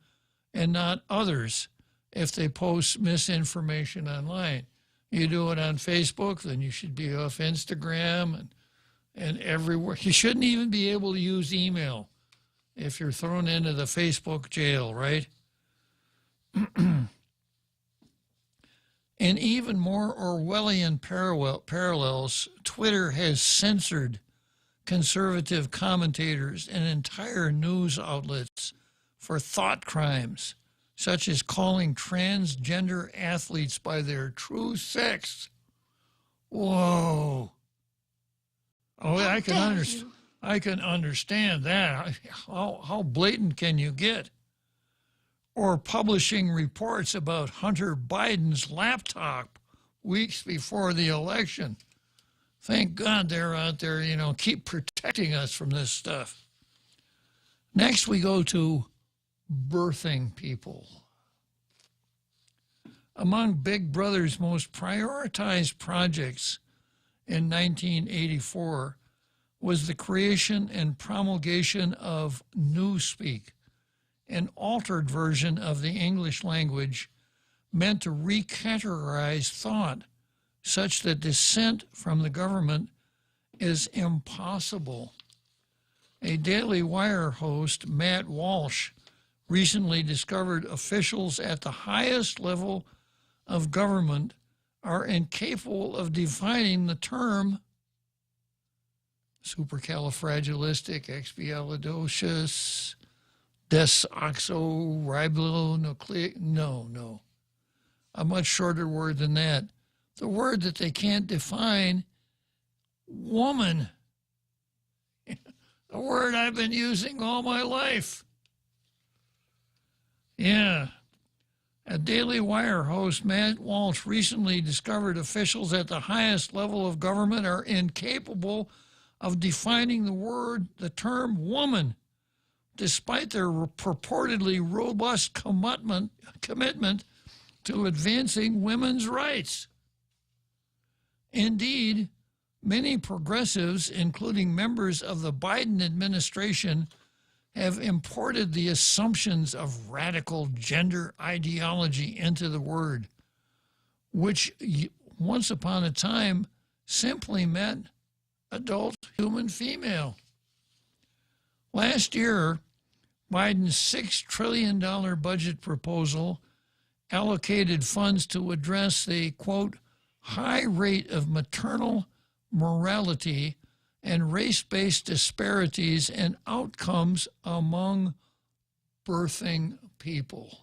and not others if they post misinformation online. You do it on Facebook, then you should be off Instagram and everywhere. You shouldn't even be able to use email if you're thrown into the Facebook jail, right? In even more Orwellian parallels, Twitter has censored conservative commentators and entire news outlets for thought crimes, such as calling transgender athletes by their true sex. Whoa. Oh, I can understand that. How blatant can you get? Or publishing reports about Hunter Biden's laptop weeks before the election. Thank God they're out there, keep protecting us from this stuff. Next, we go to birthing people. Among Big Brother's most prioritized projects in 1984 was the creation and promulgation of Newspeak, an altered version of the English language meant to recategorize thought such that dissent from the government is impossible. A Daily Wire host, Matt Walsh, recently discovered officials at the highest level of government are incapable of defining the term supercalifragilisticexpialidocious desoxyribonucleic. No. A much shorter word than that. The word that they can't define, woman. A word I've been using all my life. Yeah. A Daily Wire host, Matt Walsh, recently discovered officials at the highest level of government are incapable of defining the term woman, despite their purportedly robust commitment to advancing women's rights. Indeed, many progressives, including members of the Biden administration, have imported the assumptions of radical gender ideology into the word, which once upon a time simply meant adult human female. Last year, Biden's $6 trillion budget proposal allocated funds to address the, quote, high rate of maternal mortality and race-based disparities in outcomes among birthing people.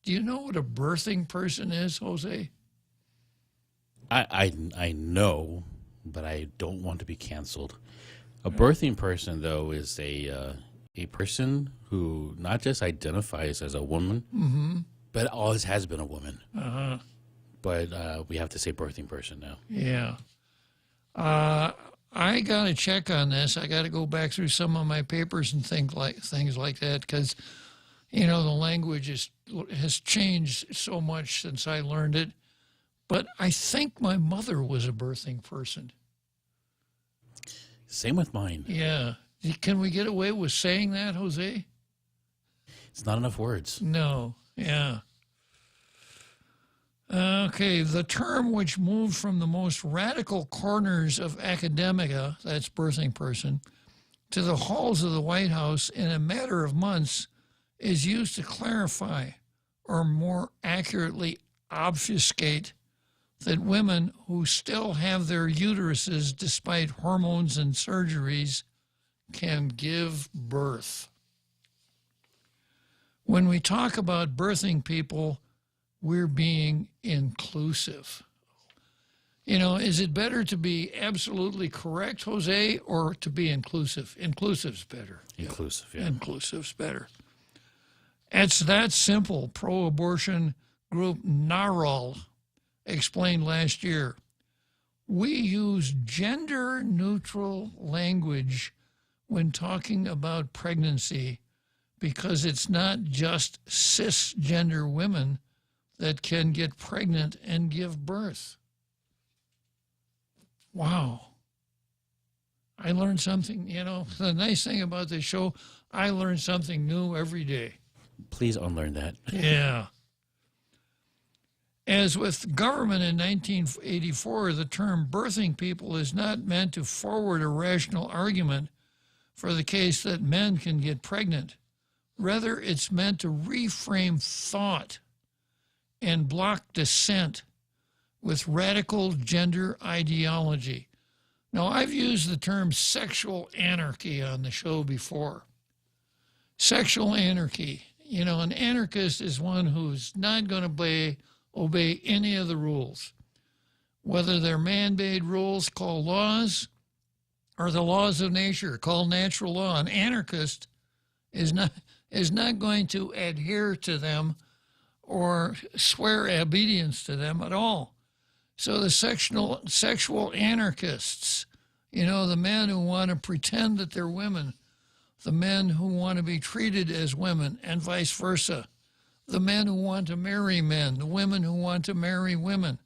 Do you know what a birthing person is, Jose? I know, but I don't want to be canceled. A birthing person, though, is a person who not just identifies as a woman, but always has been a woman. Uh-huh. But we have to say birthing person now. Yeah. I got to check on this. I got to go back through some of my papers and things like that because, you know, the language has changed so much since I learned it. But I think my mother was a birthing person. Same with mine. Yeah. Can we get away with saying that, Jose? It's not enough words. No. Yeah. Okay, the term which moved from the most radical corners of academia, that's birthing person, to the halls of the White House in a matter of months is used to clarify, or more accurately obfuscate, that women who still have their uteruses despite hormones and surgeries can give birth. When we talk about birthing people, we're being inclusive. You know, is it better to be absolutely correct, Jose, or to be inclusive? Inclusive's better. Inclusive, yeah. Inclusive's better. It's that simple, pro-abortion group NARAL explained last year. We use gender-neutral language when talking about pregnancy because it's not just cisgender women that can get pregnant and give birth. Wow. I learned something, you know, the nice thing about this show, I learn something new every day. Please unlearn that. Yeah. As with government in 1984, the term birthing people is not meant to forward a rational argument for the case that men can get pregnant. Rather, it's meant to reframe thought and block dissent with radical gender ideology. Now, I've used the term sexual anarchy on the show before. Sexual anarchy. You know, an anarchist is one who's not going to obey any of the rules, whether they're man-made rules called laws or the laws of nature called natural law. An anarchist is not going to adhere to them or swear obedience to them at all. So the sexual anarchists, you know, the men who want to pretend that they're women, the men who want to be treated as women, and vice versa, the men who want to marry men, the women who want to marry women,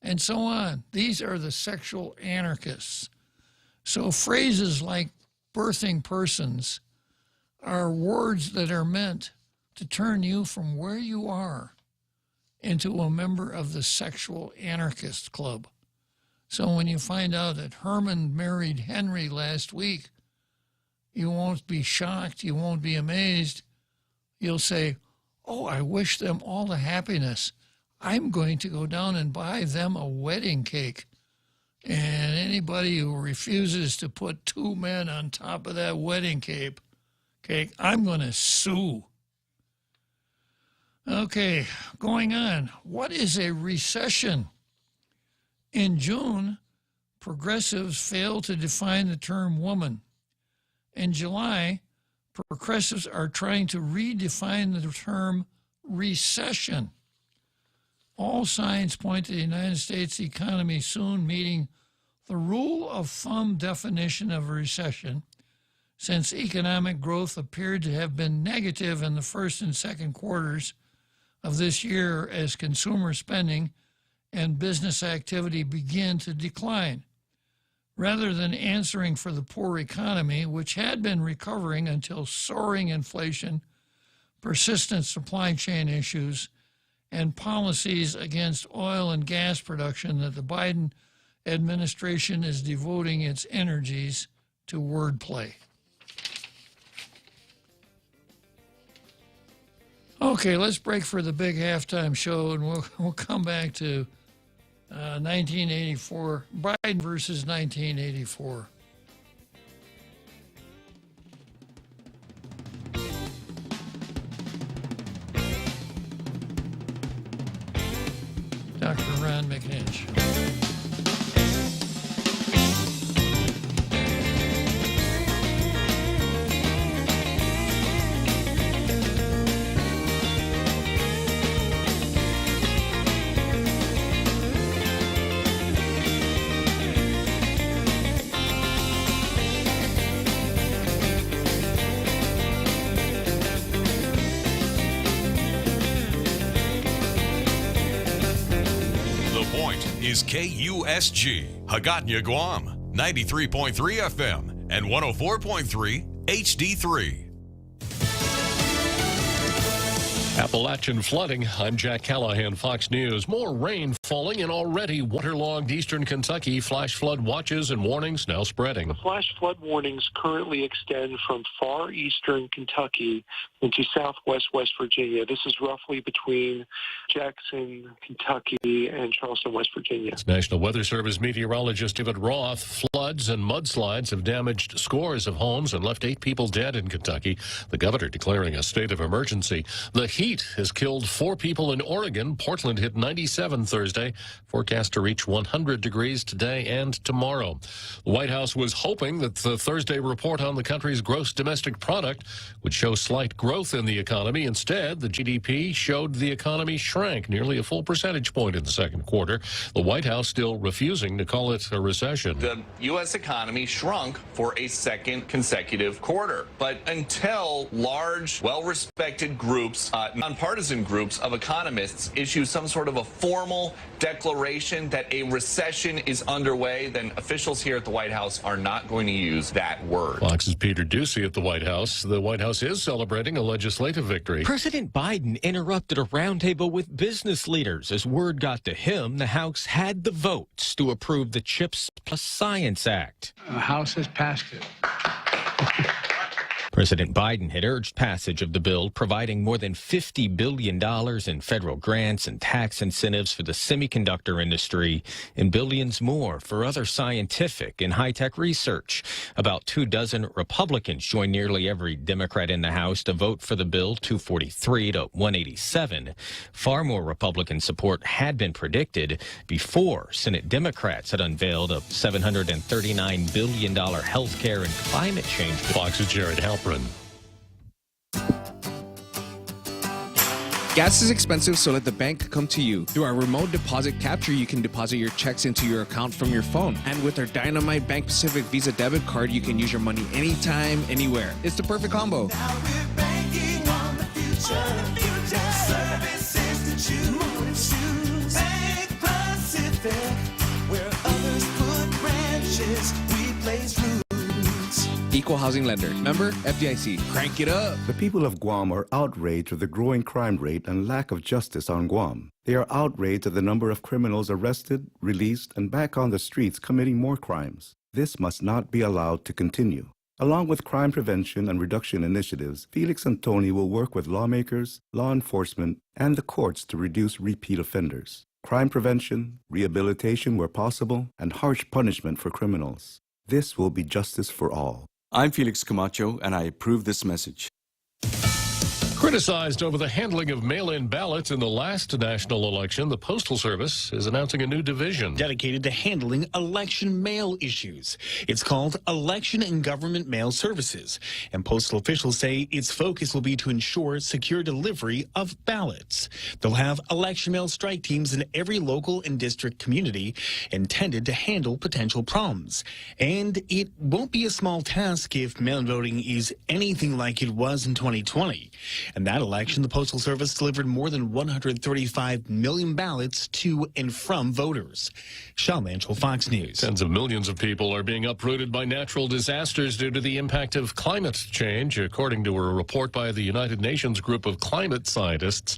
and so on. These are the sexual anarchists. So phrases like birthing persons are words that are meant to turn you from where you are into a member of the sexual anarchist club. So when you find out that Herman married Henry last week, you won't be shocked, you won't be amazed. You'll say, oh, I wish them all the happiness. I'm going to go down and buy them a wedding cake. And anybody who refuses to put two men on top of that wedding cake, I'm going to sue. Okay, going on. What is a recession? In June, progressives failed to define the term woman. In July, progressives are trying to redefine the term recession. All signs point to the United States economy soon meeting the rule of thumb definition of a recession, since economic growth appeared to have been negative in the first and second quarters of this year as consumer spending and business activity began to decline. Rather than answering for the poor economy, which had been recovering until soaring inflation, persistent supply chain issues, and policies against oil and gas production, that the Biden administration is devoting its energies to wordplay. Okay, let's break for the big halftime show, and we'll come back to 1984, Biden versus 1984. Dr. Ron McNish. Is KUSG, Hagåtña, Guam, 93.3 FM and 104.3 HD3. Appalachian flooding. I'm Jack Callahan, Fox News. More rain falling in already waterlogged eastern Kentucky. Flash flood watches and warnings now spreading. The flash flood warnings currently extend from far eastern Kentucky into southwest West Virginia. This is roughly between Jackson, Kentucky, and Charleston, West Virginia. It's National Weather Service meteorologist David Roth. Floods and mudslides have damaged scores of homes and left 8 people dead in Kentucky. The governor declaring a state of emergency. The heat has killed 4 people in Oregon. Portland hit 97 Thursday. Forecast to reach 100 degrees today and tomorrow. The White House was hoping that the Thursday report on the country's gross domestic product would show slight growth in the economy. Instead, the GDP showed the economy shrank nearly a full percentage point in the second quarter. The White House still refusing to call it a recession. The U.S. economy shrunk for a second consecutive quarter. But until large, well-respected groups, nonpartisan groups of economists issue some sort of a formal declaration that a recession is underway, then officials here at the White House are not going to use that word. Fox's Peter Ducey at the White House. The White House is celebrating a legislative victory. President Biden interrupted a roundtable with business leaders. As word got to him, the House had the votes to approve the CHIPS Plus Science Act. The House has passed it. President Biden had urged passage of the bill, providing more than $50 billion in federal grants and tax incentives for the semiconductor industry and billions more for other scientific and high-tech research. About 24 Republicans joined nearly every Democrat in the House to vote for the bill, 243 to 187. Far more Republican support had been predicted before Senate Democrats had unveiled a $739 billion health care and climate change bill. Fox's Jared Halpern. Gas is expensive, so let the bank come to you. Through our remote deposit capture, you can deposit your checks into your account from your phone. And with our Dynamite Bank Pacific Visa debit card, you can use your money anytime, anywhere. It's the perfect combo. Now we're banking on the future. Services to choose. Bank Pacific, where others put branches, we place roots. Equal housing lender. Member FDIC. Crank it up. The people of Guam are outraged with the growing crime rate and lack of justice on Guam. They are outraged at the number of criminals arrested, released, and back on the streets committing more crimes. This must not be allowed to continue. Along with crime prevention and reduction initiatives, Felix and Tony will work with lawmakers, law enforcement, and the courts to reduce repeat offenders. Crime prevention, rehabilitation where possible, and harsh punishment for criminals. This will be justice for all. I'm Felix Camacho, and I approve this message. Criticized over the handling of mail-in ballots in the last national election, the Postal Service is announcing a new division dedicated to handling election mail issues. It's called Election and Government Mail Services, and postal officials say its focus will be to ensure secure delivery of ballots. They'll have election mail strike teams in every local and district community intended to handle potential problems. And it won't be a small task if mail-in voting is anything like it was in 2020. In that election, the Postal Service delivered more than 135 million ballots to and from voters. Sean Lanchel, Fox News. Tens of millions of people are being uprooted by natural disasters due to the impact of climate change, according to a report by the United Nations group of climate scientists.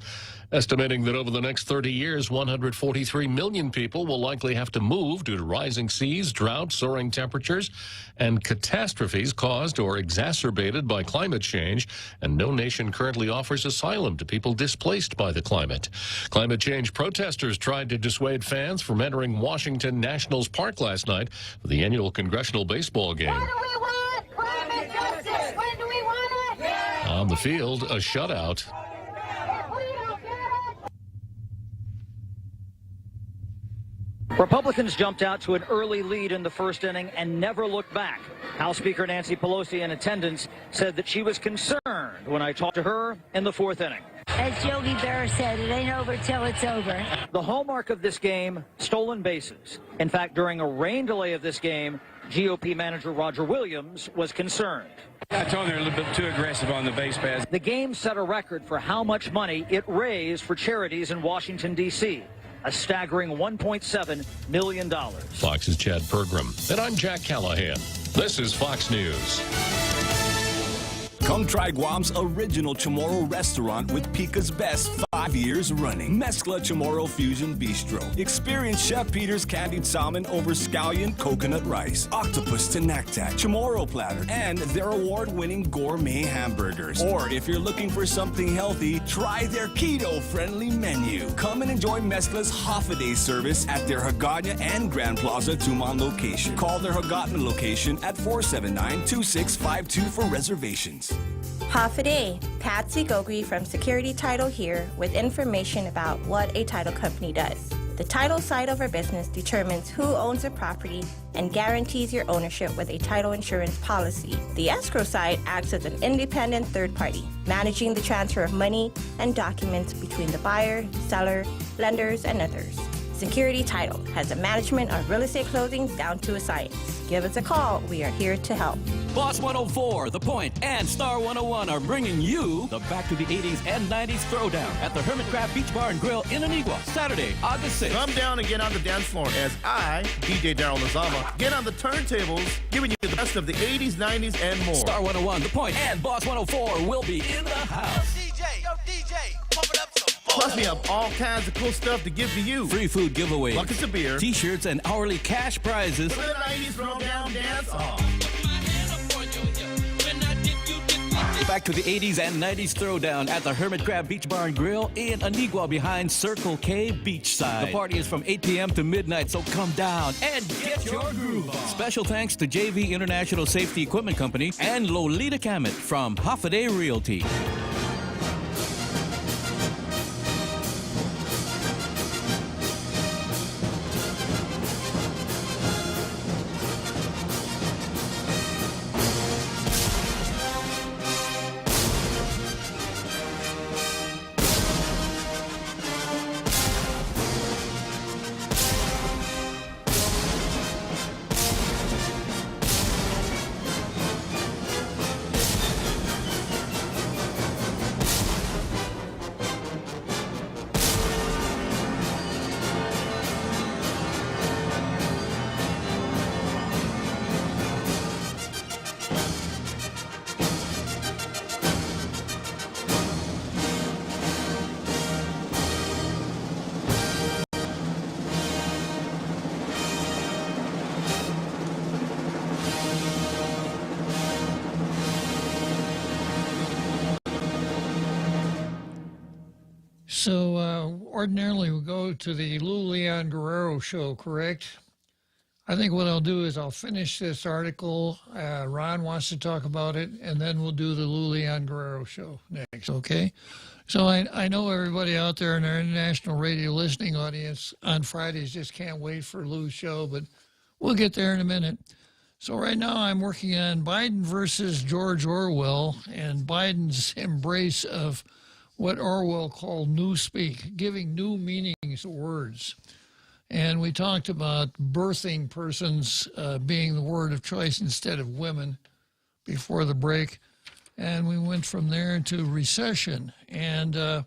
estimating that over the next 30 years, 143 million people will likely have to move due to rising seas, drought, soaring temperatures, and catastrophes caused or exacerbated by climate change. And no nation currently offers asylum to people displaced by the climate. Climate change protesters tried to dissuade fans from entering Washington Nationals Park last night for the annual congressional baseball game. What do we want? Climate justice. When do we want it? Yeah. On the field, a shutout. Republicans jumped out to an early lead in the first inning and never looked back. House Speaker Nancy Pelosi, in attendance, said that she was concerned when I talked to her in the fourth inning. As Yogi Berra said, it ain't over till it's over. The hallmark of this game, stolen bases. In fact, during a rain delay of this game, GOP manager Roger Williams was concerned. I told them they're a little bit too aggressive on the base paths. The game set a record for how much money it raised for charities in Washington, D.C. A staggering $1.7 million. Fox's Chad Pergram. And I'm Jack Callahan. This is Fox News. Come try Guam's original Chamorro restaurant with Pica's best 5 years running. Mezcla Chamorro Fusion Bistro. Experience Chef Peter's candied salmon over scallion coconut rice, octopus tenactac, Chamorro platter, and their award-winning gourmet hamburgers. Or if you're looking for something healthy, try their keto-friendly menu. Come and enjoy Mezcla's half-a-day service at their Hagåtña and Grand Plaza Tumon location. Call their Hagåtña location at 479-2652 for reservations. Half a day. Patsy Gogri from Security Title here with information about what a title company does. The title side of our business determines who owns a property and guarantees your ownership with a title insurance policy. The escrow side acts as an independent third party, managing the transfer of money and documents between the buyer, seller, lenders, and others. Security Title has a management of real estate closings down to a science. Give us a call. We are here to help. Boss 104, The Point, and Star 101 are bringing you the Back to the 80s and 90s Throwdown at the Hermit Crab Beach Bar and Grill in Antigua, Saturday, August 6th. Come down and get on the dance floor as I, DJ Daryl Lazama, get on the turntables, giving you the best of the 80s, 90s, and more. Star 101, The Point, and Boss 104 will be in the house. Yo, DJ, pump it up some more. Plus, we have all kinds of cool stuff to give to you. Free food giveaways, buckets of beer, T-shirts, and hourly cash prizes. The 90s Throwdown dance off. Back to the 80s and 90s Throwdown at the Hermit Crab Beach Bar and Grill in Antigua behind Circle K Beachside. The party is from 8 p.m. to midnight, so come down and get your groove on. Special thanks to JV International Safety Equipment Company and Lolita Kamet from Half a Day Realty. So ordinarily we go to the Lou Leon Guerrero show, correct? I think what I'll do is I'll finish this article. Ron wants to talk about it, and then we'll do the Lou Leon Guerrero show next, okay? So I know everybody out there in our international radio listening audience on Fridays just can't wait for Lou's show, but we'll get there in a minute. So right now I'm working on Biden versus George Orwell and Biden's embrace of what Orwell called newspeak, giving new meanings to words. And we talked about birthing persons being the word of choice instead of women before the break. And we went from there to recession. And the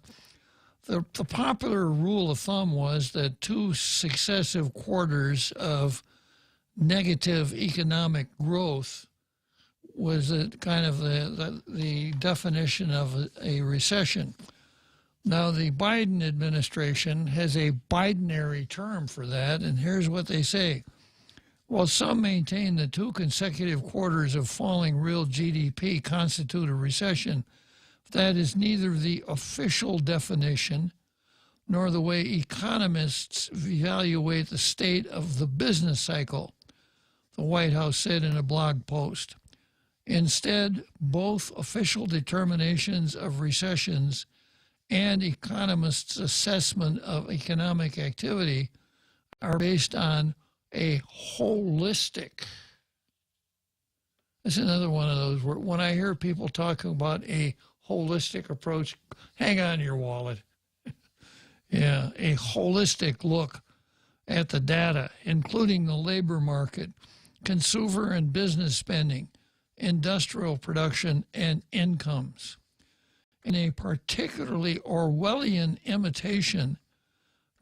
popular rule of thumb was that 2 successive quarters of negative economic growth was kind of the definition of a recession. Now, the Biden administration has a Bidenary term for that, and here's what they say. While some maintain that 2 consecutive quarters of falling real GDP constitute a recession, that is neither the official definition nor the way economists evaluate the state of the business cycle, the White House said in a blog post. Instead, both official determinations of recessions and economists' assessment of economic activity are based on a holistic. That's another one of those where when I hear people talking about a holistic approach, hang on to your wallet. Yeah, a holistic look at the data, including the labor market, consumer and business spending, industrial production, and incomes. In a particularly Orwellian imitation,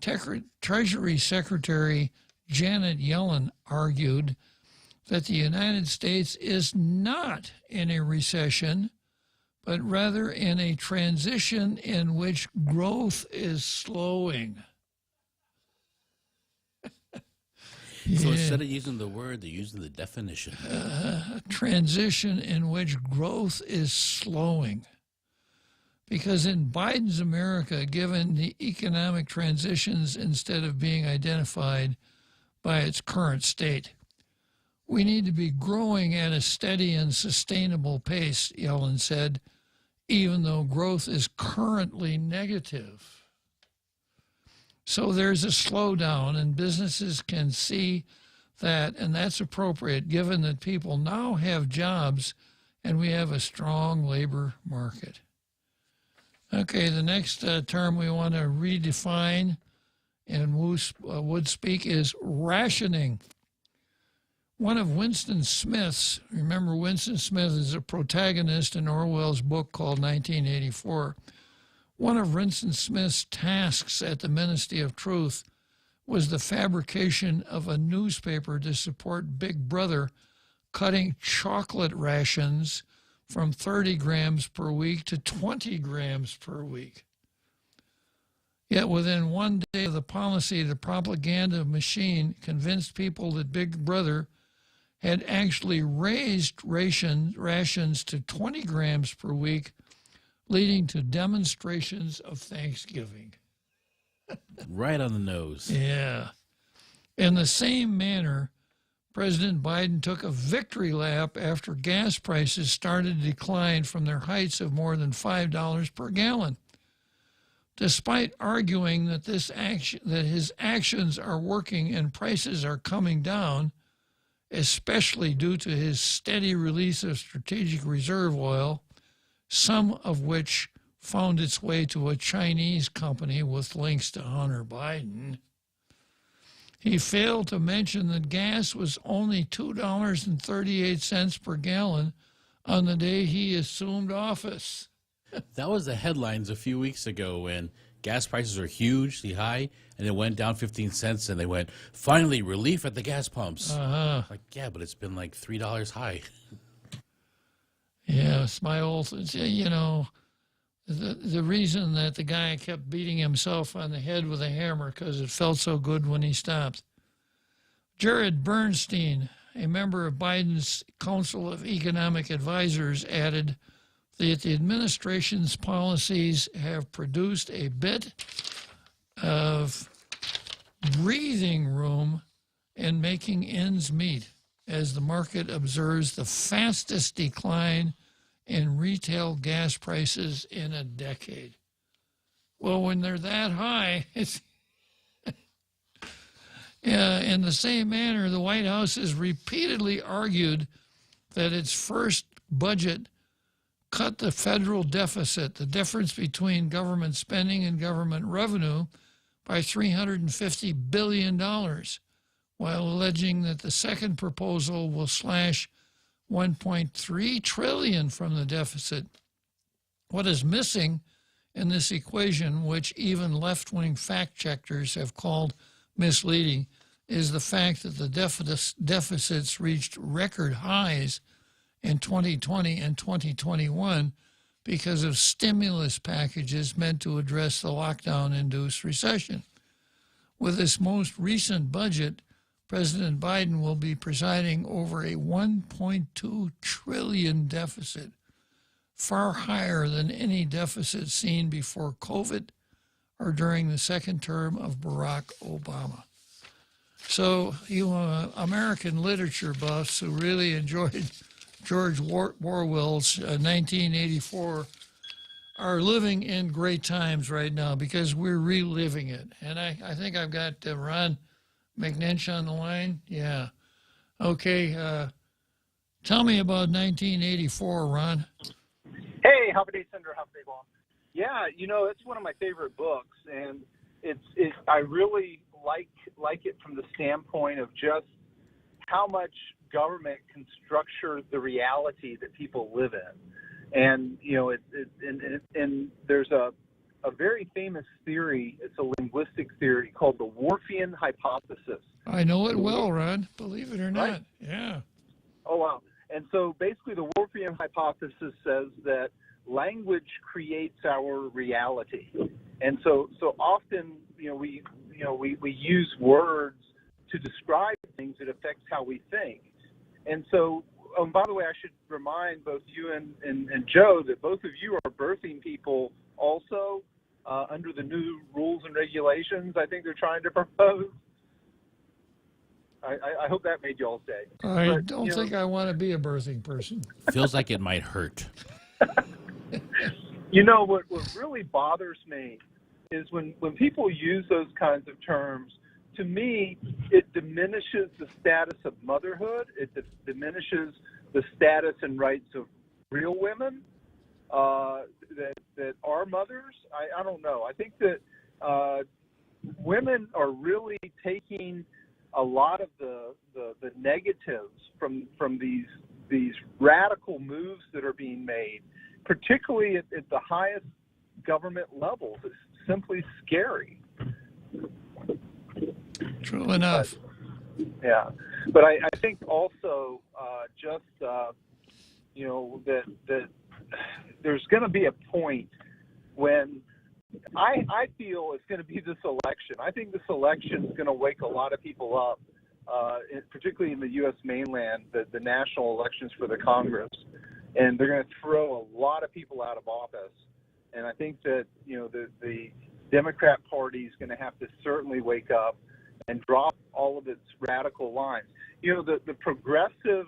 Treasury Secretary Janet Yellen argued that the United States is not in a recession, but rather in a transition in which growth is slowing. So instead of using the word, they're using the definition. A transition in which growth is slowing. Because in Biden's America, given the economic transitions instead of being identified by its current state, we need to be growing at a steady and sustainable pace, Yellen said, even though growth is currently negative. So there's a slowdown, and businesses can see that, and that's appropriate given that people now have jobs and we have a strong labor market. Okay, the next term we want to redefine in would speak is rationing. One of Winston Smith's, remember Winston Smith is a protagonist in Orwell's book called 1984. One of Winston Smith's tasks at the Ministry of Truth was the fabrication of a newspaper to support Big Brother cutting chocolate rations from 30 grams per week to 20 grams per week. Yet within one day of the policy, the propaganda machine convinced people that Big Brother had actually raised rations to 20 grams per week, leading to demonstrations of Thanksgiving. Right on the nose. Yeah. In the same manner, President Biden took a victory lap after gas prices started to decline from their heights of more than $5 per gallon. Despite arguing that his actions are working and prices are coming down, especially due to his steady release of strategic reserve oil, some of which found its way to a Chinese company with links to Hunter Biden. He failed to mention that gas was only $2.38 per gallon on the day he assumed office. That was the headlines a few weeks ago when gas prices are hugely high, and it went down 15 cents, and they went, finally, relief at the gas pumps. Like, yeah, but it's been like $3 high. Yeah, it's my old, you know, the reason that the guy kept beating himself on the head with a hammer because it felt so good when he stopped. Jared Bernstein, a member of Biden's Council of Economic Advisors, added that the administration's policies have produced a bit of breathing room in making ends meet as the market observes the fastest decline in retail gas prices in a decade. Well, when they're that high, it's in the same manner, the White House has repeatedly argued that its first budget cut the federal deficit, the difference between government spending and government revenue, by $350 billion, while alleging that the second proposal will slash $1.3 trillion from the deficit. What is missing in this equation, which even left-wing fact-checkers have called misleading, is the fact that the deficits reached record highs in 2020 and 2021 because of stimulus packages meant to address the lockdown-induced recession. With this most recent budget, President Biden will be presiding over a $1.2 trillion deficit, far higher than any deficit seen before COVID or during the second term of Barack Obama. So you American literature buffs who really enjoyed George Orwell's 1984 are living in great times right now because we're reliving it. And I think I've got Ron McNinch on the line. Yeah. Okay. Tell me about 1984, Ron. Hey, Happy Senator, Happy Guam. Yeah, it's one of my favorite books, and I really like it from the standpoint of just how much government can structure the reality that people live in. And, and there's a very famous theory, it's a linguistic theory called the Whorfian hypothesis. I know it well, Ron, believe it or not. Right? Yeah. Oh, wow. And so basically the Whorfian hypothesis says that language creates our reality. And so often, we use words to describe things that affects how we think. And so, by the way, I should remind both you and Joe that both of you are birthing people also under the new rules and regulations I think they're trying to propose. I hope that made you all say. I don't think I want to be a birthing person. Feels like it might hurt. What really bothers me is when people use those kinds of terms, to me, it diminishes the status of motherhood. It diminishes the status and rights of real women that are mothers. I don't know. I think that women are really taking a lot of the negatives from these radical moves that are being made, particularly at the highest government levels. It's simply scary. True enough. Yeah, but I think also that there's going to be a point when I feel it's going to be this election. I think this election is going to wake a lot of people up, particularly in the U.S. mainland, the national elections for the Congress, and they're going to throw a lot of people out of office. And I think that the Democrat Party is going to have to certainly wake up and drop all of its radical lines. The progressive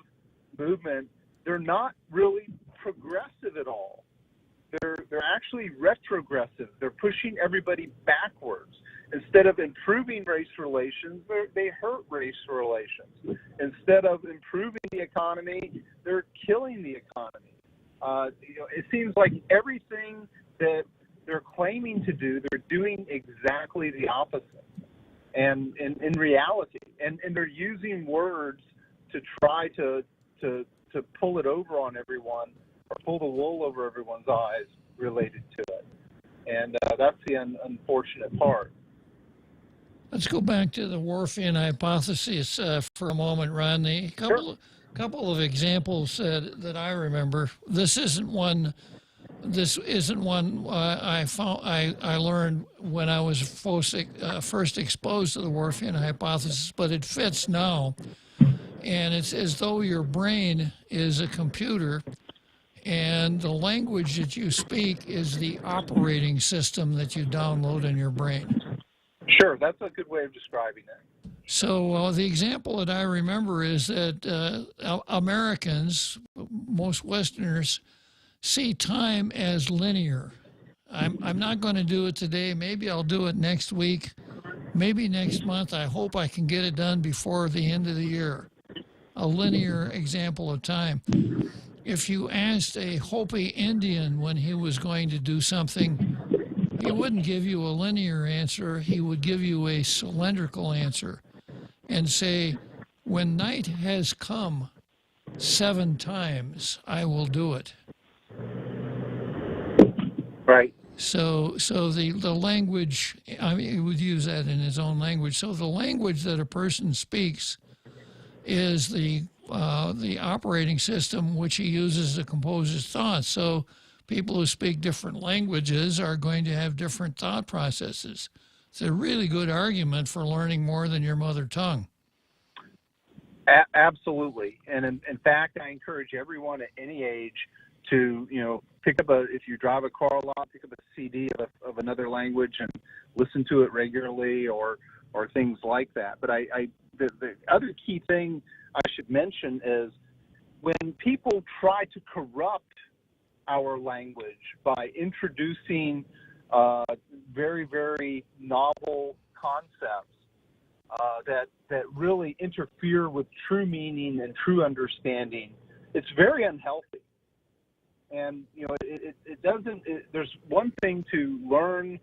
movement, they're not really progressive at all. They're actually retrogressive. They're pushing everybody backwards. Instead of improving race relations, they hurt race relations. Instead of improving the economy, they're killing the economy. It seems like everything that they're claiming to do, they're doing exactly the opposite. And in reality, and they're using words to try to pull it over on everyone, or pull the wool over everyone's eyes related to it. And that's the unfortunate part. Let's go back to the Whorfian hypothesis for a moment, Ron. A couple of examples that I remember. This isn't one I learned when I was first exposed to the Whorfian hypothesis, but it fits now. And it's as though your brain is a computer, and the language that you speak is the operating system that you download in your brain. Sure, that's a good way of describing it. So the example that I remember is that Americans, most Westerners, see time as linear. I'm not going to do it today. Maybe I'll do it next week. Maybe next month. I hope I can get it done before the end of the year. A linear example of time. If you asked a Hopi Indian when he was going to do something, he wouldn't give you a linear answer. He would give you a cylindrical answer and say, when night has come 7 times, I will do it. Right. So the language, he would use that in his own language. So the language that a person speaks is the operating system which he uses to compose his thoughts. So people who speak different languages are going to have different thought processes. It's a really good argument for learning more than your mother tongue. Absolutely. And in fact, I encourage everyone at any age to, pick up if you drive a car a lot, pick up a CD of another language and listen to it regularly or things like that. But the other key thing I should mention is when people try to corrupt our language by introducing very, very novel concepts that really interfere with true meaning and true understanding, it's very unhealthy. And it doesn't. There's one thing to learn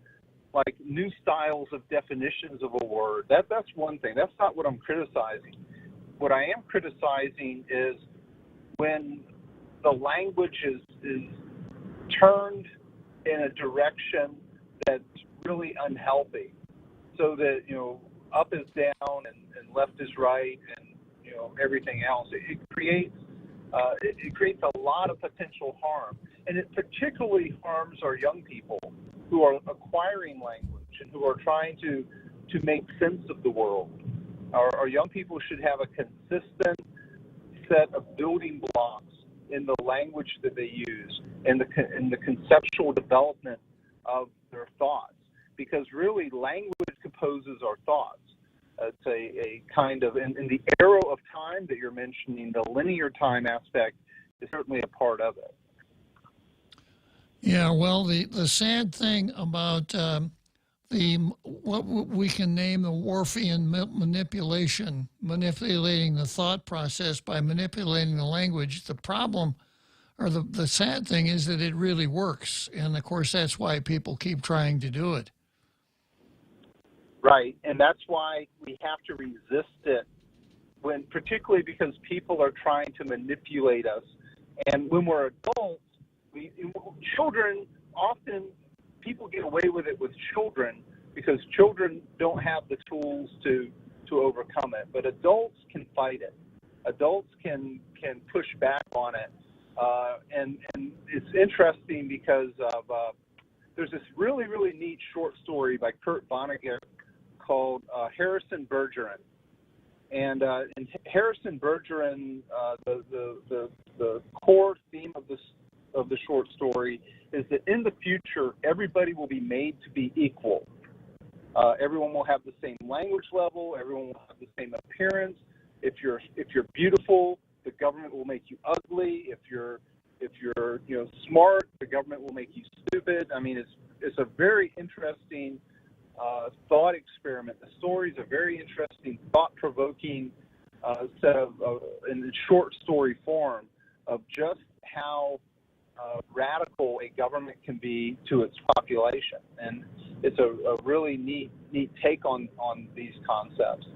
like new styles of definitions of a word. That's one thing. That's not what I'm criticizing. What I am criticizing is when the language is turned in a direction that's really unhealthy, so that up is down and left is right, and everything else. It creates a lot of potential harm, and it particularly harms our young people who are acquiring language and who are trying to make sense of the world. Our young people should have a consistent set of building blocks in the language that they use and the conceptual development of their thoughts, because really language composes our thoughts. It's a kind of, in the arrow of time that you're mentioning, the linear time aspect is certainly a part of it. Yeah, well, the sad thing about what we can name the Whorfian manipulation, manipulating the thought process by manipulating the language, the problem or the sad thing is that it really works. And, of course, that's why people keep trying to do it. Right, and that's why we have to resist it, particularly because people are trying to manipulate us. And when we're adults, children, often people get away with it with children because children don't have the tools to overcome it. But adults can fight it. Adults can push back on it. And it's interesting because there's this really, really neat short story by Kurt Vonnegut called Harrison Bergeron. And in Harrison Bergeron, the core theme of the short story is that in the future, everybody will be made to be equal. Everyone will have the same language level. Everyone will have the same appearance. If you're beautiful, the government will make you ugly. If you're smart, the government will make you stupid. I mean, it's a very interesting thought experiment. The story is a very interesting, thought-provoking set of, in short story form, of just how radical a government can be to its population. And it's a really neat take on these concepts.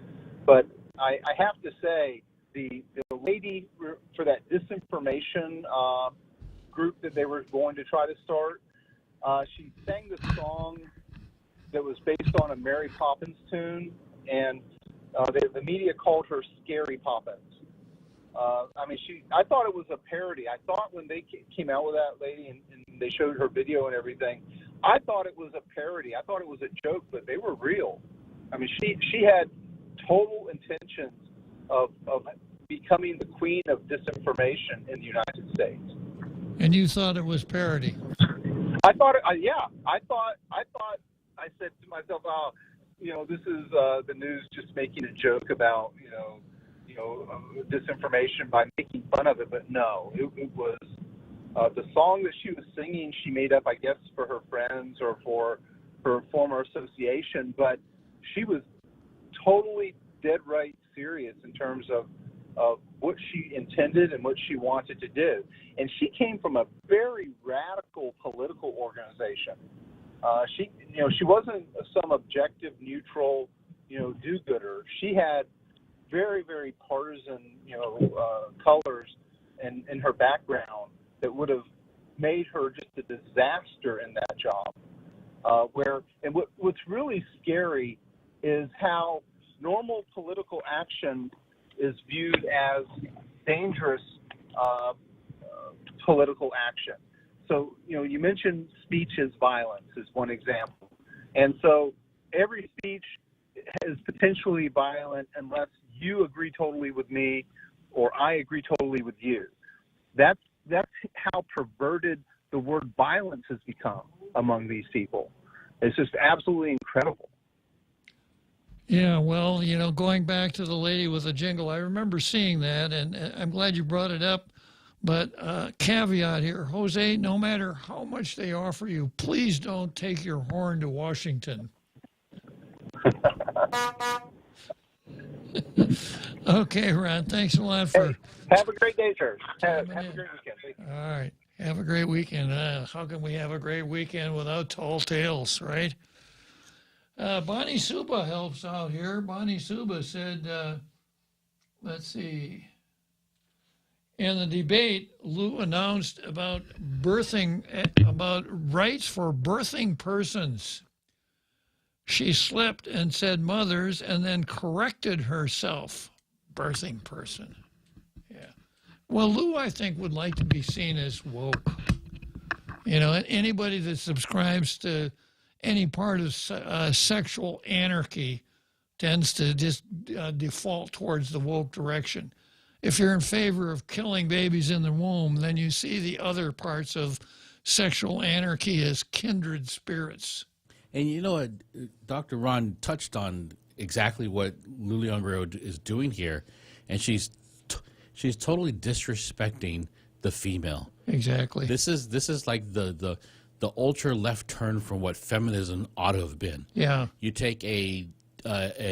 But I have to say, the lady for that disinformation group that they were going to try to start, she sang the song that was based on a Mary Poppins tune, and the media called her Scary Poppins. I thought it was a parody. I thought when they came out with that lady and they showed her video and everything, I thought it was a parody. I thought it was a joke, but they were real. I mean, she had total intentions of becoming the queen of disinformation in the United States. And you thought it was parody? I thought, I said to myself, this is the news just making a joke about, disinformation by making fun of it. But no, it was the song that she was singing, she made up, I guess, for her friends or for her former association. But she was totally dead right serious in terms of what she intended and what she wanted to do. And she came from a very radical political organization. She wasn't some objective, neutral, do-gooder. She had very, very partisan, colors in her background that would have made her just a disaster in that job. What's really scary is how normal political action is viewed as dangerous political action. so, you mentioned speech is violence is one example. And so every speech is potentially violent unless you agree totally with me or I agree totally with you. That's how perverted the word violence has become among these people. It's just absolutely incredible. Yeah, well, going back to the lady with the jingle, I remember seeing that, and I'm glad you brought it up. But caveat here, Jose, no matter how much they offer you, please don't take your horn to Washington. Okay, Ron, thanks a lot for... Hey, have a great day, sir. Have a great weekend. Thank you. All right, have a great weekend. How can we have a great weekend without tall tales, right? Bonnie Suba helps out here. Bonnie Suba said, let's see... In the debate, Lou announced about rights for birthing persons. She slipped and said mothers and then corrected herself. Birthing person. Yeah. Well, Lou, I think, would like to be seen as woke. Anybody that subscribes to any part of sexual anarchy tends to just default towards the woke direction. If you're in favor of killing babies in the womb, then you see the other parts of sexual anarchy as kindred spirits. And Dr. Ron touched on exactly what Lou Leon is doing here, and she's totally disrespecting the female. Exactly. This is like the ultra left turn from what feminism ought to have been. Yeah. You take a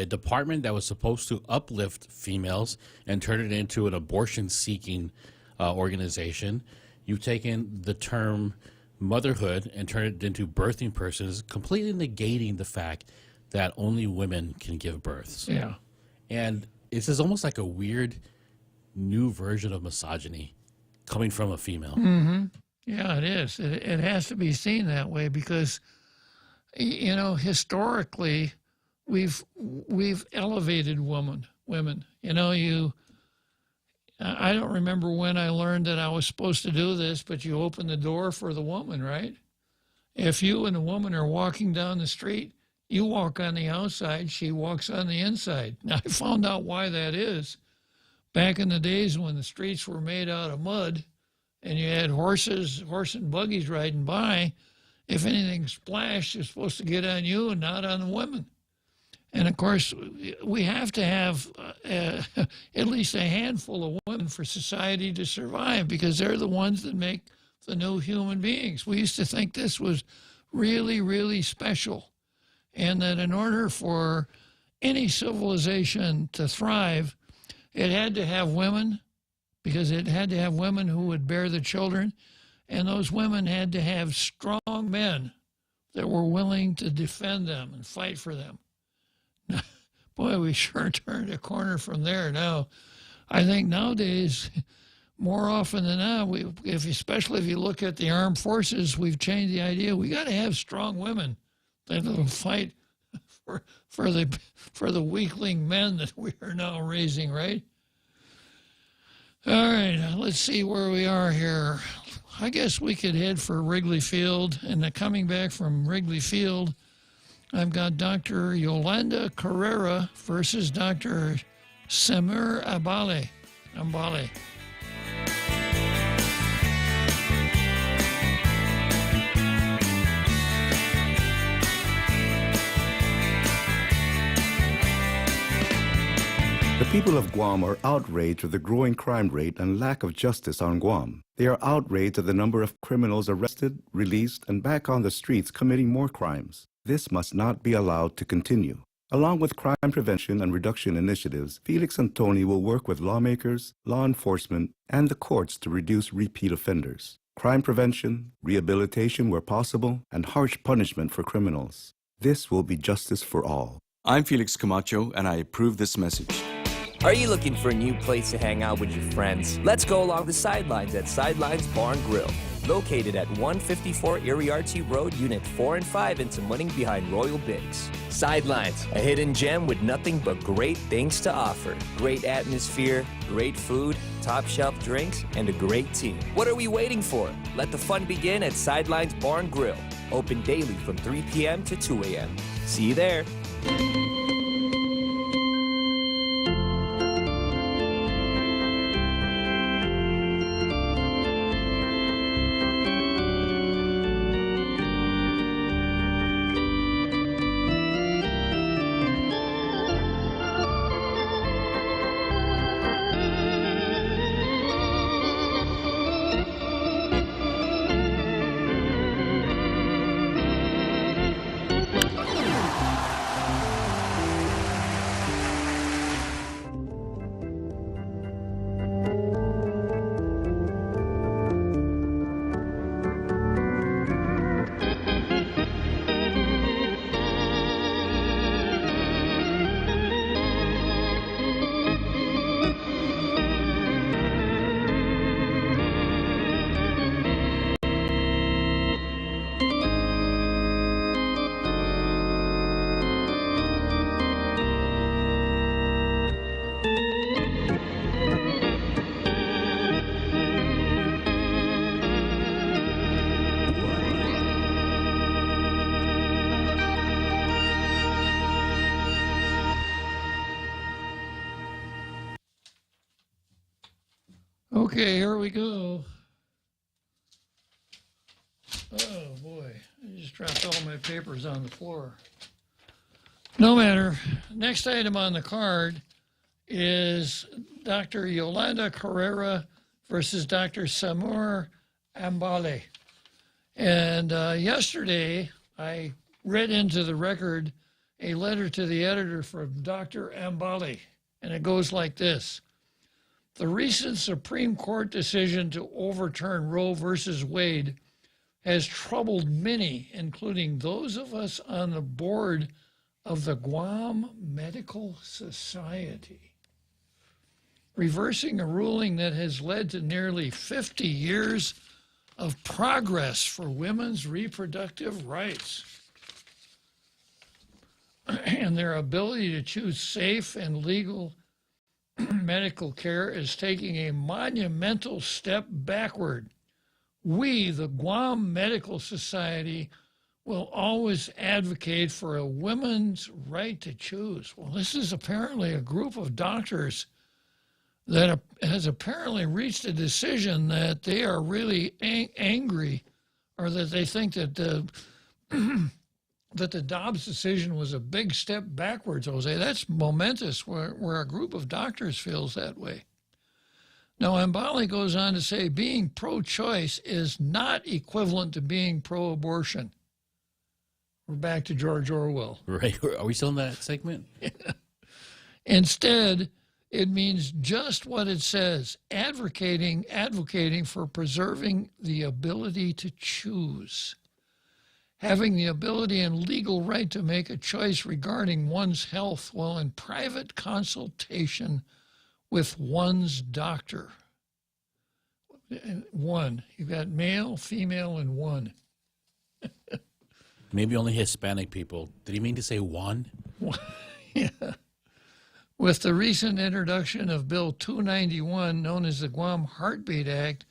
department that was supposed to uplift females and turn it into an abortion-seeking organization. You've taken the term motherhood and turned it into birthing persons, completely negating the fact that only women can give births. Yeah. And this is almost like a weird new version of misogyny coming from a female. Mm-hmm. Yeah, it is. It has to be seen that way because, historically, we've elevated women. I don't remember when I learned that I was supposed to do this, but you open the door for the woman, right? If you and a woman are walking down the street, you walk on the outside, she walks on the inside. Now, I found out why that is. Back in the days when the streets were made out of mud and you had horse and buggies riding by, if anything splashed, it's supposed to get on you and not on the women. And, of course, we have to have at least a handful of women for society to survive because they're the ones that make the new human beings. We used to think this was really, really special and that in order for any civilization to thrive, it had to have women because it had to have women who would bear the children, and those women had to have strong men that were willing to defend them and fight for them. Boy, we sure turned a corner from there now. I think nowadays, more often than not, especially if you look at the armed forces, we've changed the idea. We got to have strong women that will fight for the weakling men that we are now raising, right? All right, let's see where we are here. I guess we could head for Wrigley Field, and coming back from Wrigley Field, I've got Dr. Yolanda Carrera versus Dr. Samir Ambale. The people of Guam are outraged with the growing crime rate and lack of justice on Guam. They are outraged at the number of criminals arrested, released, and back on the streets committing more crimes. This must not be allowed to continue. Along with crime prevention and reduction initiatives, Felix and Tony will work with lawmakers, law enforcement, and the courts to reduce repeat offenders. Crime prevention, rehabilitation where possible, and harsh punishment for criminals. This will be justice for all. I'm Felix Camacho, and I approve this message. Are you looking for a new place to hang out with your friends? Let's go along the sidelines at Sidelines Bar and Grill. Located at 154 Iriarty Road, Unit 4 and 5 in Tamuning behind Royal Bigs. Sidelines, a hidden gem with nothing but great things to offer. Great atmosphere, great food, top shelf drinks, and a great team. What are we waiting for? Let the fun begin at Sidelines Bar and Grill. Open daily from 3 p.m. to 2 a.m. See you there. Okay, here we go. Oh, boy. I just dropped all my papers on the floor. No matter. Next item on the card is Dr. Yolanda Carrera versus Dr. Samur Ambale. And yesterday, I read into the record a letter to the editor from Dr. Ambale, and it goes like this. The recent Supreme Court decision to overturn Roe versus Wade has troubled many, including those of us on the board of the Guam Medical Society. Reversing a ruling that has led to nearly 50 years of progress for women's reproductive rights and their ability to choose safe and legal medical care is taking a monumental step backward. We, the Guam Medical Society, will always advocate for a woman's right to choose. Well, this is apparently a group of doctors that has apparently reached a decision that they are really angry, or that they think that that the Dobbs decision was a big step backwards, Jose. That's momentous where a group of doctors feels that way. Now, Ambale goes on to say being pro-choice is not equivalent to being pro-abortion. We're back to George Orwell. Right. Are we still in that segment? Instead, it means just what it says, advocating for preserving the ability to choose. Having the ability and legal right to make a choice regarding one's health while in private consultation with one's doctor. One. You've got male, female, and one. Maybe only Hispanic people. Did he mean to say one? Yeah. With the recent introduction of Bill 291, known as the Guam Heartbeat Act,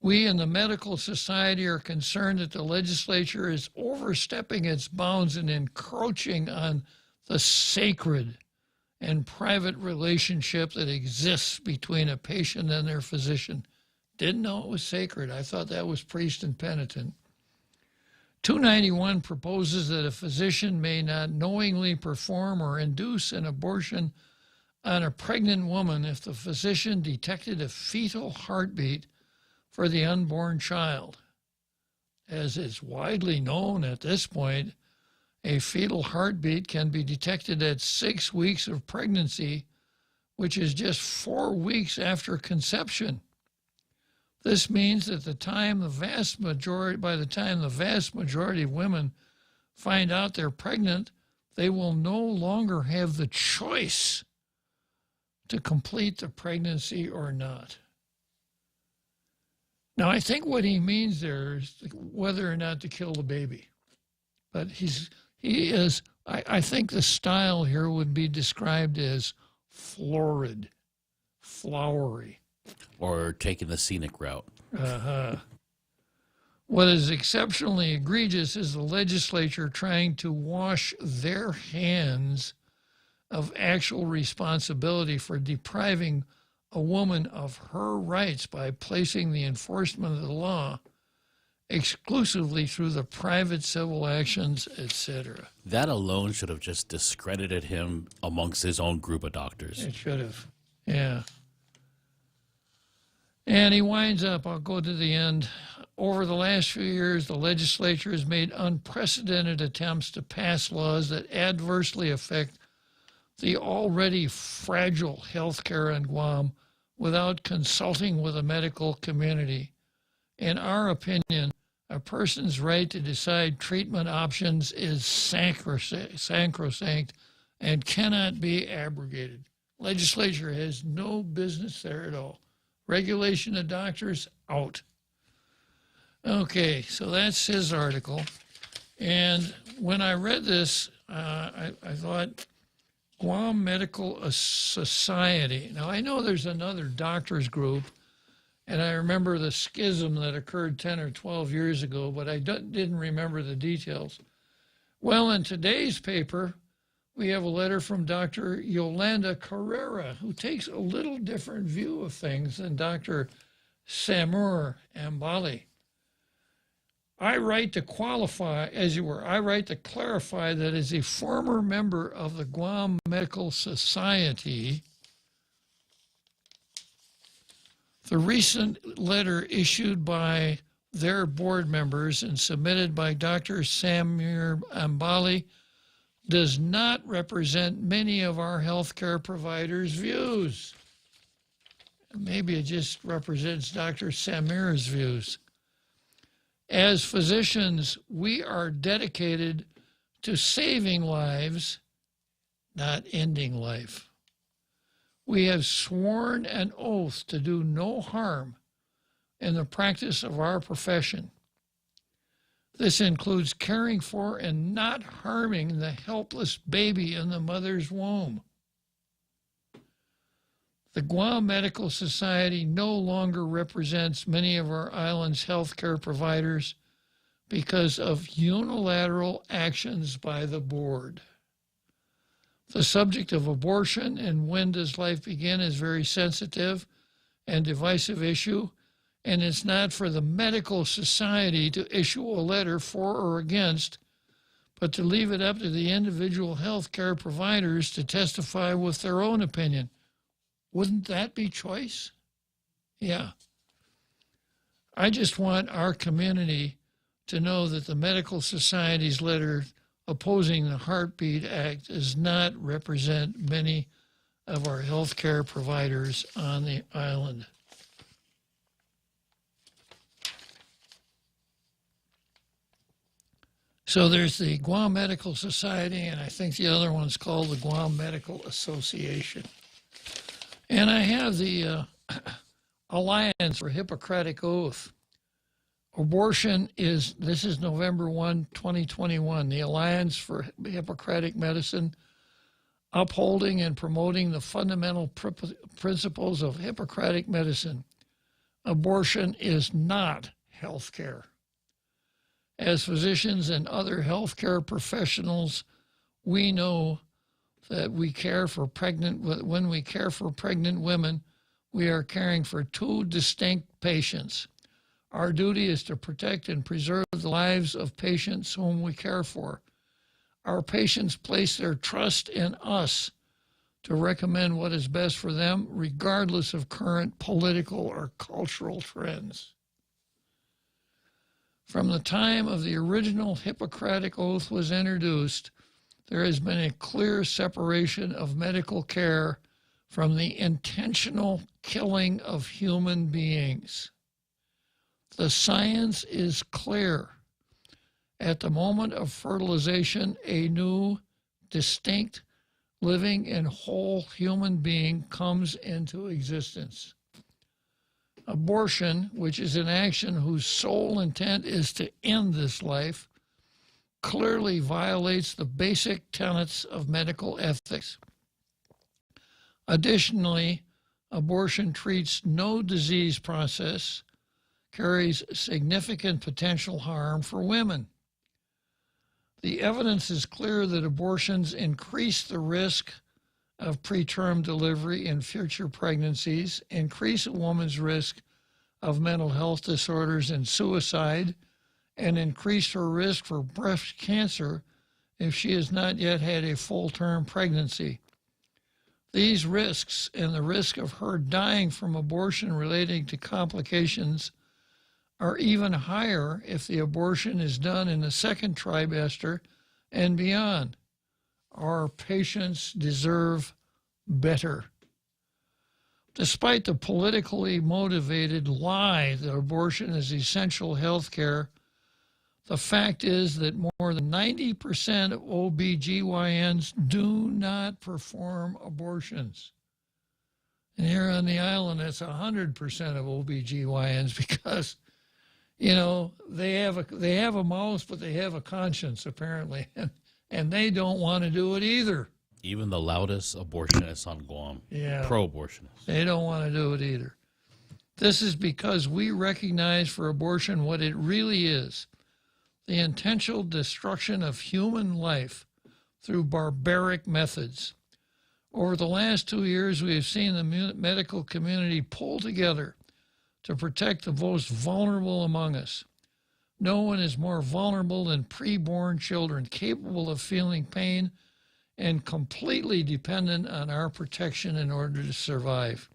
we in the medical society are concerned that the legislature is overstepping its bounds and encroaching on the sacred and private relationship that exists between a patient and their physician. Didn't know it was sacred. I thought that was priest and penitent. 291 proposes that a physician may not knowingly perform or induce an abortion on a pregnant woman if the physician detected a fetal heartbeat for the unborn child. As is widely known at this point, a fetal heartbeat can be detected at 6 weeks of pregnancy, which is just 4 weeks after conception. This means that by the time the vast majority of women find out they're pregnant, they will no longer have the choice to complete the pregnancy or not. Now, I think what he means there is whether or not to kill the baby. But he is, I think the style here would be described as florid, flowery. Or taking the scenic route. Uh-huh. What is exceptionally egregious is the legislature trying to wash their hands of actual responsibility for depriving a woman of her rights by placing the enforcement of the law exclusively through the private civil actions, etc. That alone should have just discredited him amongst his own group of doctors. It should have, yeah. And he winds up, I'll go to the end. Over the last few years, the legislature has made unprecedented attempts to pass laws that adversely affect the already fragile health care in Guam without consulting with the medical community. In our opinion, a person's right to decide treatment options is sacrosanct and cannot be abrogated. Legislature has no business there at all. Regulation of doctors, out. Okay, so that's his article. And when I read this, I thought, Guam Medical Society. Now, I know there's another doctors group, and I remember the schism that occurred 10 or 12 years ago, but I didn't remember the details. Well, in today's paper, we have a letter from Dr. Yolanda Carrera, who takes a little different view of things than Dr. Samur Ambali. I write to qualify, as you were, I write to clarify that as a former member of the Guam Medical Society, the recent letter issued by their board members and submitted by Dr. Samir Ambali does not represent many of our healthcare providers' views. Maybe it just represents Dr. Samir's views. As physicians, we are dedicated to saving lives, not ending life. We have sworn an oath to do no harm in the practice of our profession. This includes caring for and not harming the helpless baby in the mother's womb. The Guam Medical Society no longer represents many of our island's healthcare providers because of unilateral actions by the board. The subject of abortion and when does life begin is very sensitive and divisive issue, and it's not for the medical society to issue a letter for or against, but to leave it up to the individual healthcare providers to testify with their own opinion. Wouldn't that be choice? Yeah. I just want our community to know that the Medical Society's letter opposing the Heartbeat Act does not represent many of our healthcare providers on the island. So there's the Guam Medical Society, and I think the other one's called the Guam Medical Association. And I have the Alliance for Hippocratic Oath. Abortion is, this is November 1, 2021, the Alliance for Hippocratic Medicine, upholding and promoting the fundamental principles of Hippocratic medicine. Abortion is not health care. As physicians and other healthcare professionals, we know that we care for when we care for pregnant women, we are caring for two distinct patients. Our duty is to protect and preserve the lives of patients whom we care for. Our patients place their trust in us to recommend what is best for them, regardless of current political or cultural trends. From the time of the original Hippocratic Oath was introduced, there has been a clear separation of medical care from the intentional killing of human beings. The science is clear. At the moment of fertilization, a new, distinct, living and whole human being comes into existence. Abortion, which is an action whose sole intent is to end this life, clearly violates the basic tenets of medical ethics. Additionally, abortion treats no disease process, carries significant potential harm for women. The evidence is clear that abortions increase the risk of preterm delivery in future pregnancies, increase a woman's risk of mental health disorders and suicide, and increase her risk for breast cancer if she has not yet had a full-term pregnancy. These risks and the risk of her dying from abortion relating to complications are even higher if the abortion is done in the second trimester and beyond. Our patients deserve better. Despite the politically motivated lie that abortion is essential health care, the fact is that more than 90% of OBGYNs do not perform abortions. And here on the island, it's 100% of OBGYNs because, you know, they have a mouth, but they have a conscience, apparently. And they don't want to do it either. Even the loudest abortionists on Guam, pro-abortionists. They don't want to do it either. This is because we recognize for abortion what it really is, the intentional destruction of human life through barbaric methods. Over the last 2 years, we have seen the medical community pull together to protect the most vulnerable among us. No one is more vulnerable than preborn children, capable of feeling pain and completely dependent on our protection in order to survive.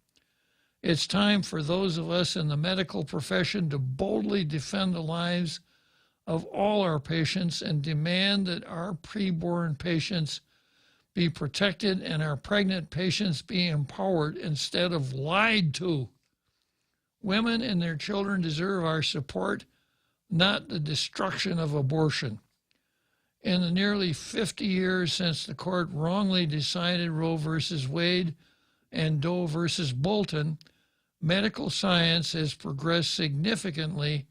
It's time for those of us in the medical profession to boldly defend the lives of all our patients and demand that our preborn patients be protected and our pregnant patients be empowered instead of lied to. Women and their children deserve our support, not the destruction of abortion. In the nearly 50 years since the court wrongly decided Roe versus Wade and Doe versus Bolton, medical science has progressed significantly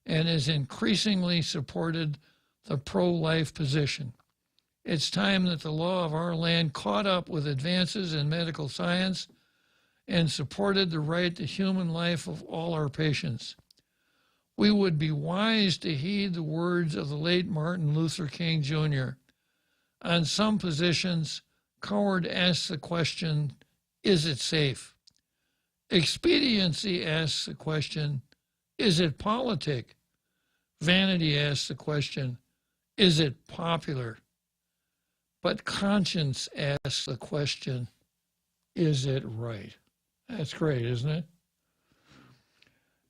and has increasingly supported the pro-life position. It's time that the law of our land caught up with advances in medical science and supported the right to human life of all our patients. We would be wise to heed the words of the late Martin Luther King Jr. On some positions, coward asks the question, is it safe? Expediency asks the question, is it politic? Vanity asks the question, is it popular? But conscience asks the question, is it right? That's great, isn't it?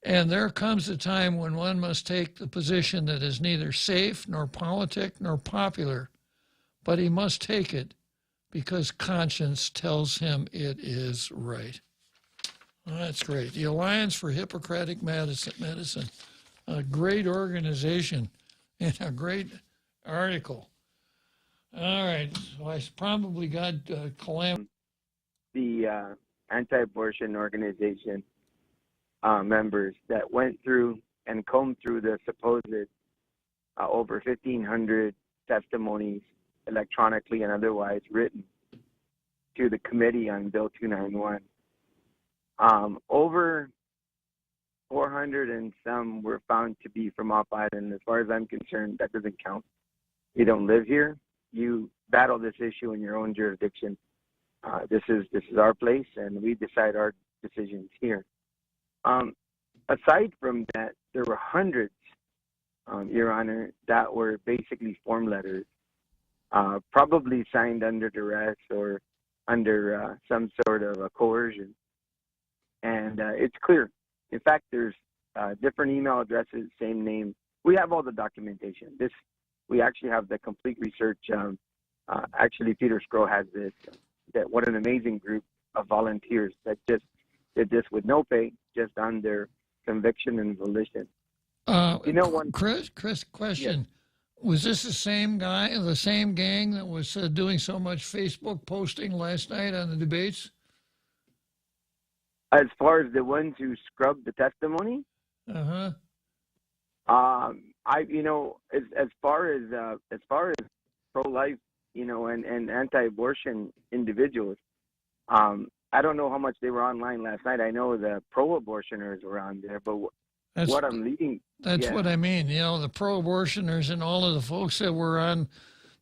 And there comes a time when one must take the position that is neither safe, nor politic, nor popular, but he must take it because conscience tells him it is right. Well, that's great. The Alliance for Hippocratic Medicine, a great organization and a great article. All right, so I probably got calamity. The anti-abortion organization members that went through and combed through the supposed over 1,500 testimonies, electronically and otherwise written, to the committee on Bill 291. Over 400 and some were found to be from off island. As far as I'm concerned, that doesn't count. You don't live here. You battle this issue in your own jurisdiction. This is our place, and we decide our decisions here. Aside from that, there were hundreds, Your Honor, that were basically form letters, probably signed under duress or under some sort of a coercion. And it's clear. In fact, there's different email addresses, same name. We have all the documentation. We actually have the complete research. Actually, Peter Scrow has this. What an amazing group of volunteers that just did this with no pay, just on their conviction and volition. You know, Chris, question. Yes. Was this the same guy, the same gang that was doing so much Facebook posting last night on the debates? As far as the ones who scrubbed the testimony, as far as pro-life, and anti-abortion individuals, I don't know how much they were online last night. I know the pro-abortioners were on there, but what I'm leading. That's what I mean. The pro-abortioners and all of the folks that were on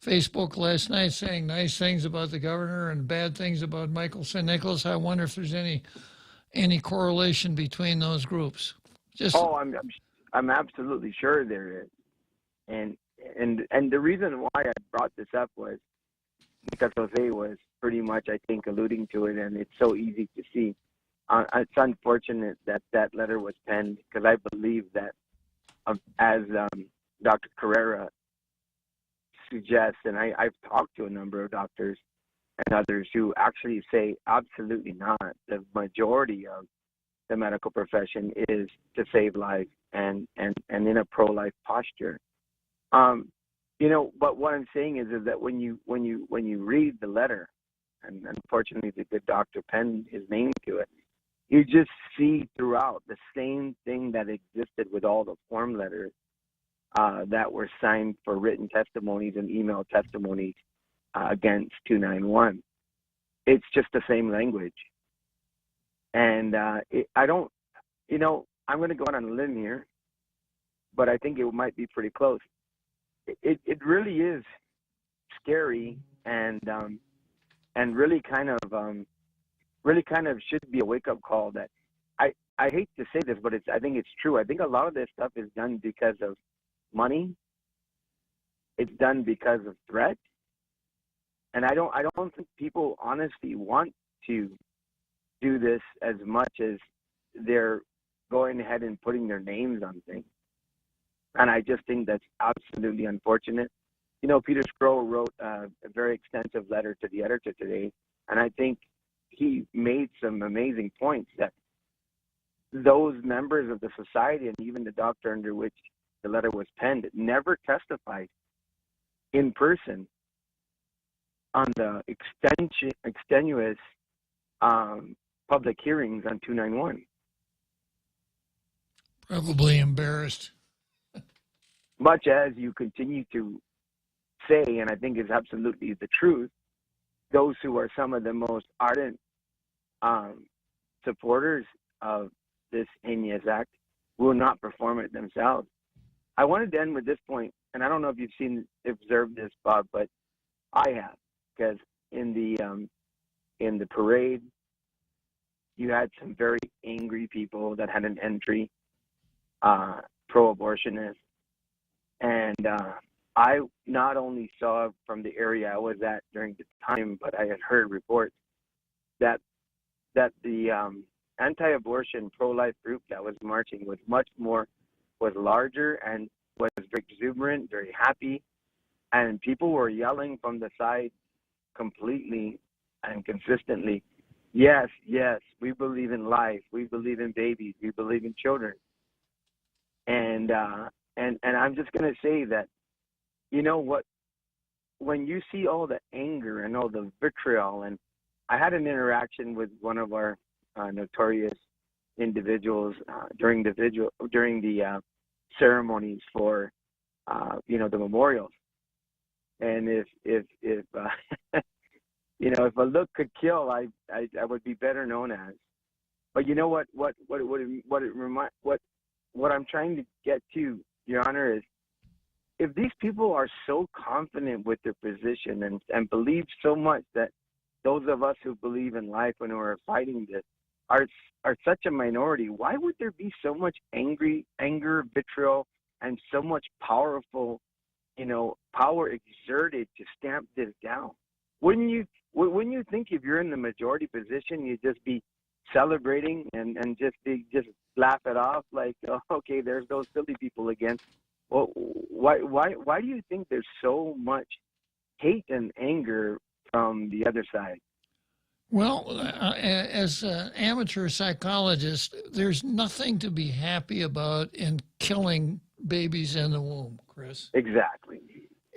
Facebook last night saying nice things about the governor and bad things about Michael St. Nicholas. I wonder if there's any correlation between those groups. I'm absolutely sure there is, and the reason why I brought this up was because Jose was pretty much, I think, alluding to it, and it's so easy to see. It's unfortunate that that letter was penned, because I believe that, as Dr. Carrera suggests, and I've talked to a number of doctors and others who actually say absolutely not. The majority of the medical profession is to save life and in a pro-life posture. But what I'm saying is that when you read the letter, and unfortunately the good doctor penned his name to it, you just see throughout the same thing that existed with all the form letters that were signed for written testimonies and email testimonies against 291. It's just the same language. And I'm going to go out on a limb here, but I think it might be pretty close. It really is scary and really kind of should be a wake-up call that I hate to say this, but I think it's true. I think a lot of this stuff is done because of money. It's done because of threat. And I don't think people honestly want to do this as much as they're going ahead and putting their names on things. And I just think that's absolutely unfortunate. Peter Skro wrote a very extensive letter to the editor today, and I think he made some amazing points that those members of the society and even the doctor under which the letter was penned never testified in person on the extenuous public hearings on 291. Probably embarrassed. Much as you continue to say, and I think is absolutely the truth, those who are some of the most ardent supporters of this heinous act will not perform it themselves. I wanted to end with this point, and I don't know if you've observed this, Bob, but I have, because in the parade, you had some very angry people that had an entry, pro-abortionists, and I not only saw from the area I was at during the time, but I had heard reports that the anti-abortion pro-life group that was marching was larger and was very exuberant, very happy, and people were yelling from the side completely and consistently, yes, we believe in life, we believe in babies, we believe in children. And I'm just going to say that, when you see all the anger and all the vitriol, and I had an interaction with one of our notorious individuals during the ceremonies for the memorials, and if if a look could kill, I would be better known as. But you know what I'm trying to get to, Your Honor, is if these people are so confident with their position and believe so much that those of us who believe in life and who are fighting this are such a minority, why would there be so much anger, vitriol, and so much power exerted to stamp this down? Wouldn't you think if you're in the majority position, you'd just be celebrating and just laugh it off like, oh, okay, there's those silly people again? Well, why do you think there's so much hate and anger from the other side? Well, as an amateur psychologist, there's nothing to be happy about in killing babies in the womb, Chris. Exactly.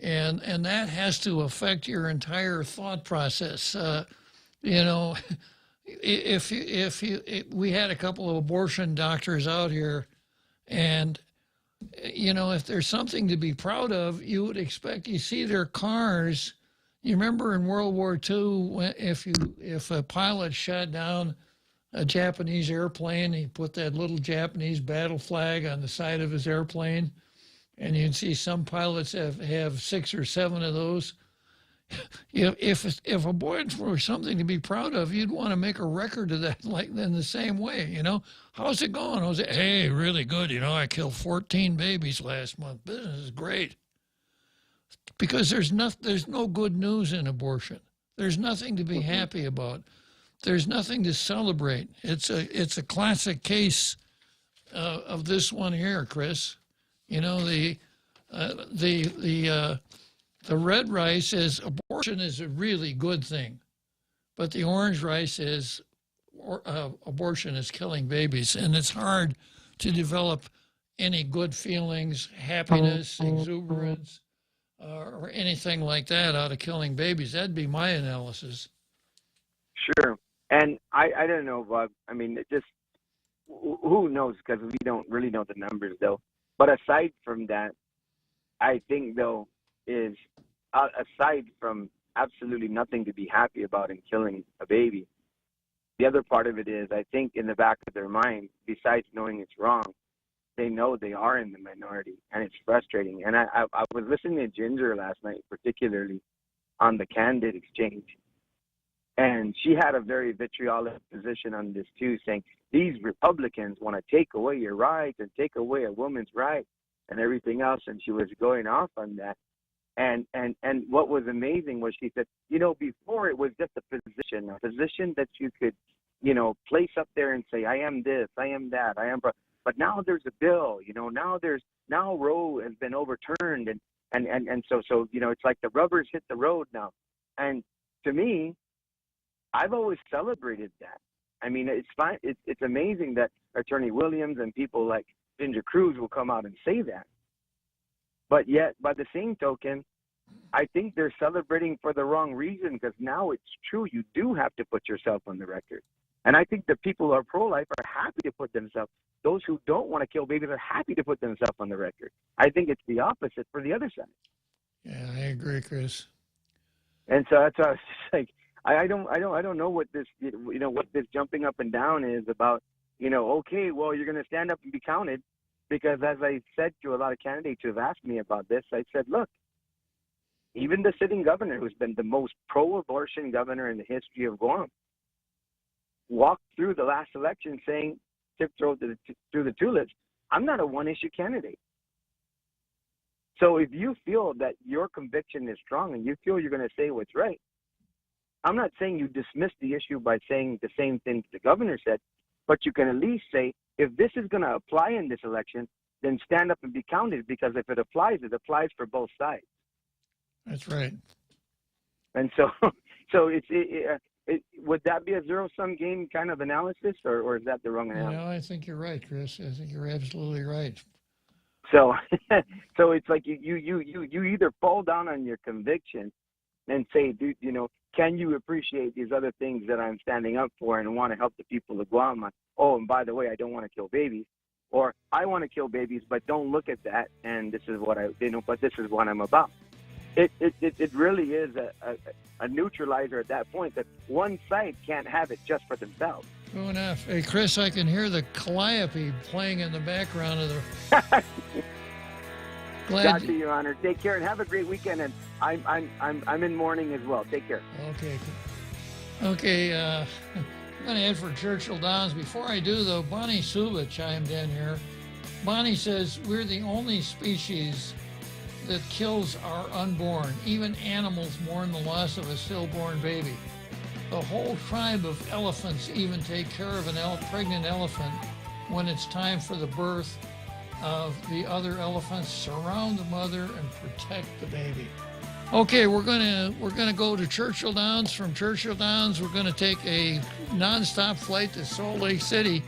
And that has to affect your entire thought process. we had a couple of abortion doctors out here, and if there's something to be proud of, you would expect. You see their cars. You remember in World War II, if a pilot shot down a Japanese airplane, he put that little Japanese battle flag on the side of his airplane, and you'd see some pilots have 6 or 7 of those. If abortion were something to be proud of, you'd want to make a record of that, like in the same way. How's it going? Hey, really good. I killed 14 babies last month. Business is great. Because there's no good news in abortion. There's nothing to be happy about. There's nothing to celebrate. It's a classic case of this one here, Chris. The red rice is abortion is a really good thing, but the orange rice is abortion is killing babies, and it's hard to develop any good feelings, happiness, exuberance, or anything like that out of killing babies. That'd be my analysis. Sure. And I don't know, Bob. I mean, it just, who knows, because we don't really know the numbers, though. But aside from that, I think, though, is aside from absolutely nothing to be happy about in killing a baby, the other part of it is, I think in the back of their mind, besides knowing it's wrong, they know they are in the minority, and it's frustrating. And I was listening to Ginger last night, particularly on the candidate exchange, and she had a very vitriolic position on this too, saying these Republicans want to take away your rights and take away a woman's rights and everything else, and she was going off on that. And what was amazing was she said, before it was just a position that you could, place up there and say, I am this, I am that, I am. But now there's a bill, now Roe has been overturned, and so it's like the rubber's hit the road now. And to me, I've always celebrated that. I mean, it's fine. It's amazing that Attorney Williams and people like Ginger Cruz will come out and say that. But yet, by the same token, I think they're celebrating for the wrong reason, because now it's true. You do have to put yourself on the record. And I think the people who are pro-life are happy to put themselves. Those who don't want to kill babies are happy to put themselves on the record. I think it's the opposite for the other side. Yeah, I agree, Chris. And so that's why I was just like, I don't know what this, what this jumping up and down is about. Okay, well, you're going to stand up and be counted, because as I said to a lot of candidates who have asked me about this, I said, look, even the sitting governor, who's been the most pro-abortion governor in the history of Guam, walked through the last election saying, tiptoe through the tulips, I'm not a one-issue candidate. So if you feel that your conviction is strong and you feel you're going to say what's right, I'm not saying you dismiss the issue by saying the same thing the governor said, but you can at least say, if this is going to apply in this election, then stand up and be counted, because if it applies for both sides. That's right. And so would that be a zero-sum game kind of analysis, or is that the wrong analysis? No, I think you're right, Chris. I think you're absolutely right. So it's like you either fall down on your conviction and say, dude, can you appreciate these other things that I'm standing up for and want to help the people of Guam? Oh, and by the way, I don't want to kill babies, or I want to kill babies, but don't look at that. And this is what but this is what I'm about. It really is a neutralizer at that point, that one side can't have it just for themselves. True enough. Hey, Chris, I can hear the calliope playing in the background of the. Glad to, Your Honor. Take care and have a great weekend. And I'm in mourning as well. Take care. Okay. I'm going to head for Churchill Downs. Before I do, though, Bonnie Suba chimed in here. Bonnie says we're the only species that kills our unborn. Even animals mourn the loss of a stillborn baby. The whole tribe of elephants even take care of a pregnant elephant when it's time for the birth of the other elephants. Surround the mother and protect the baby. Okay, we're gonna go to Churchill Downs. From Churchill Downs, we're gonna take a nonstop flight to Salt Lake City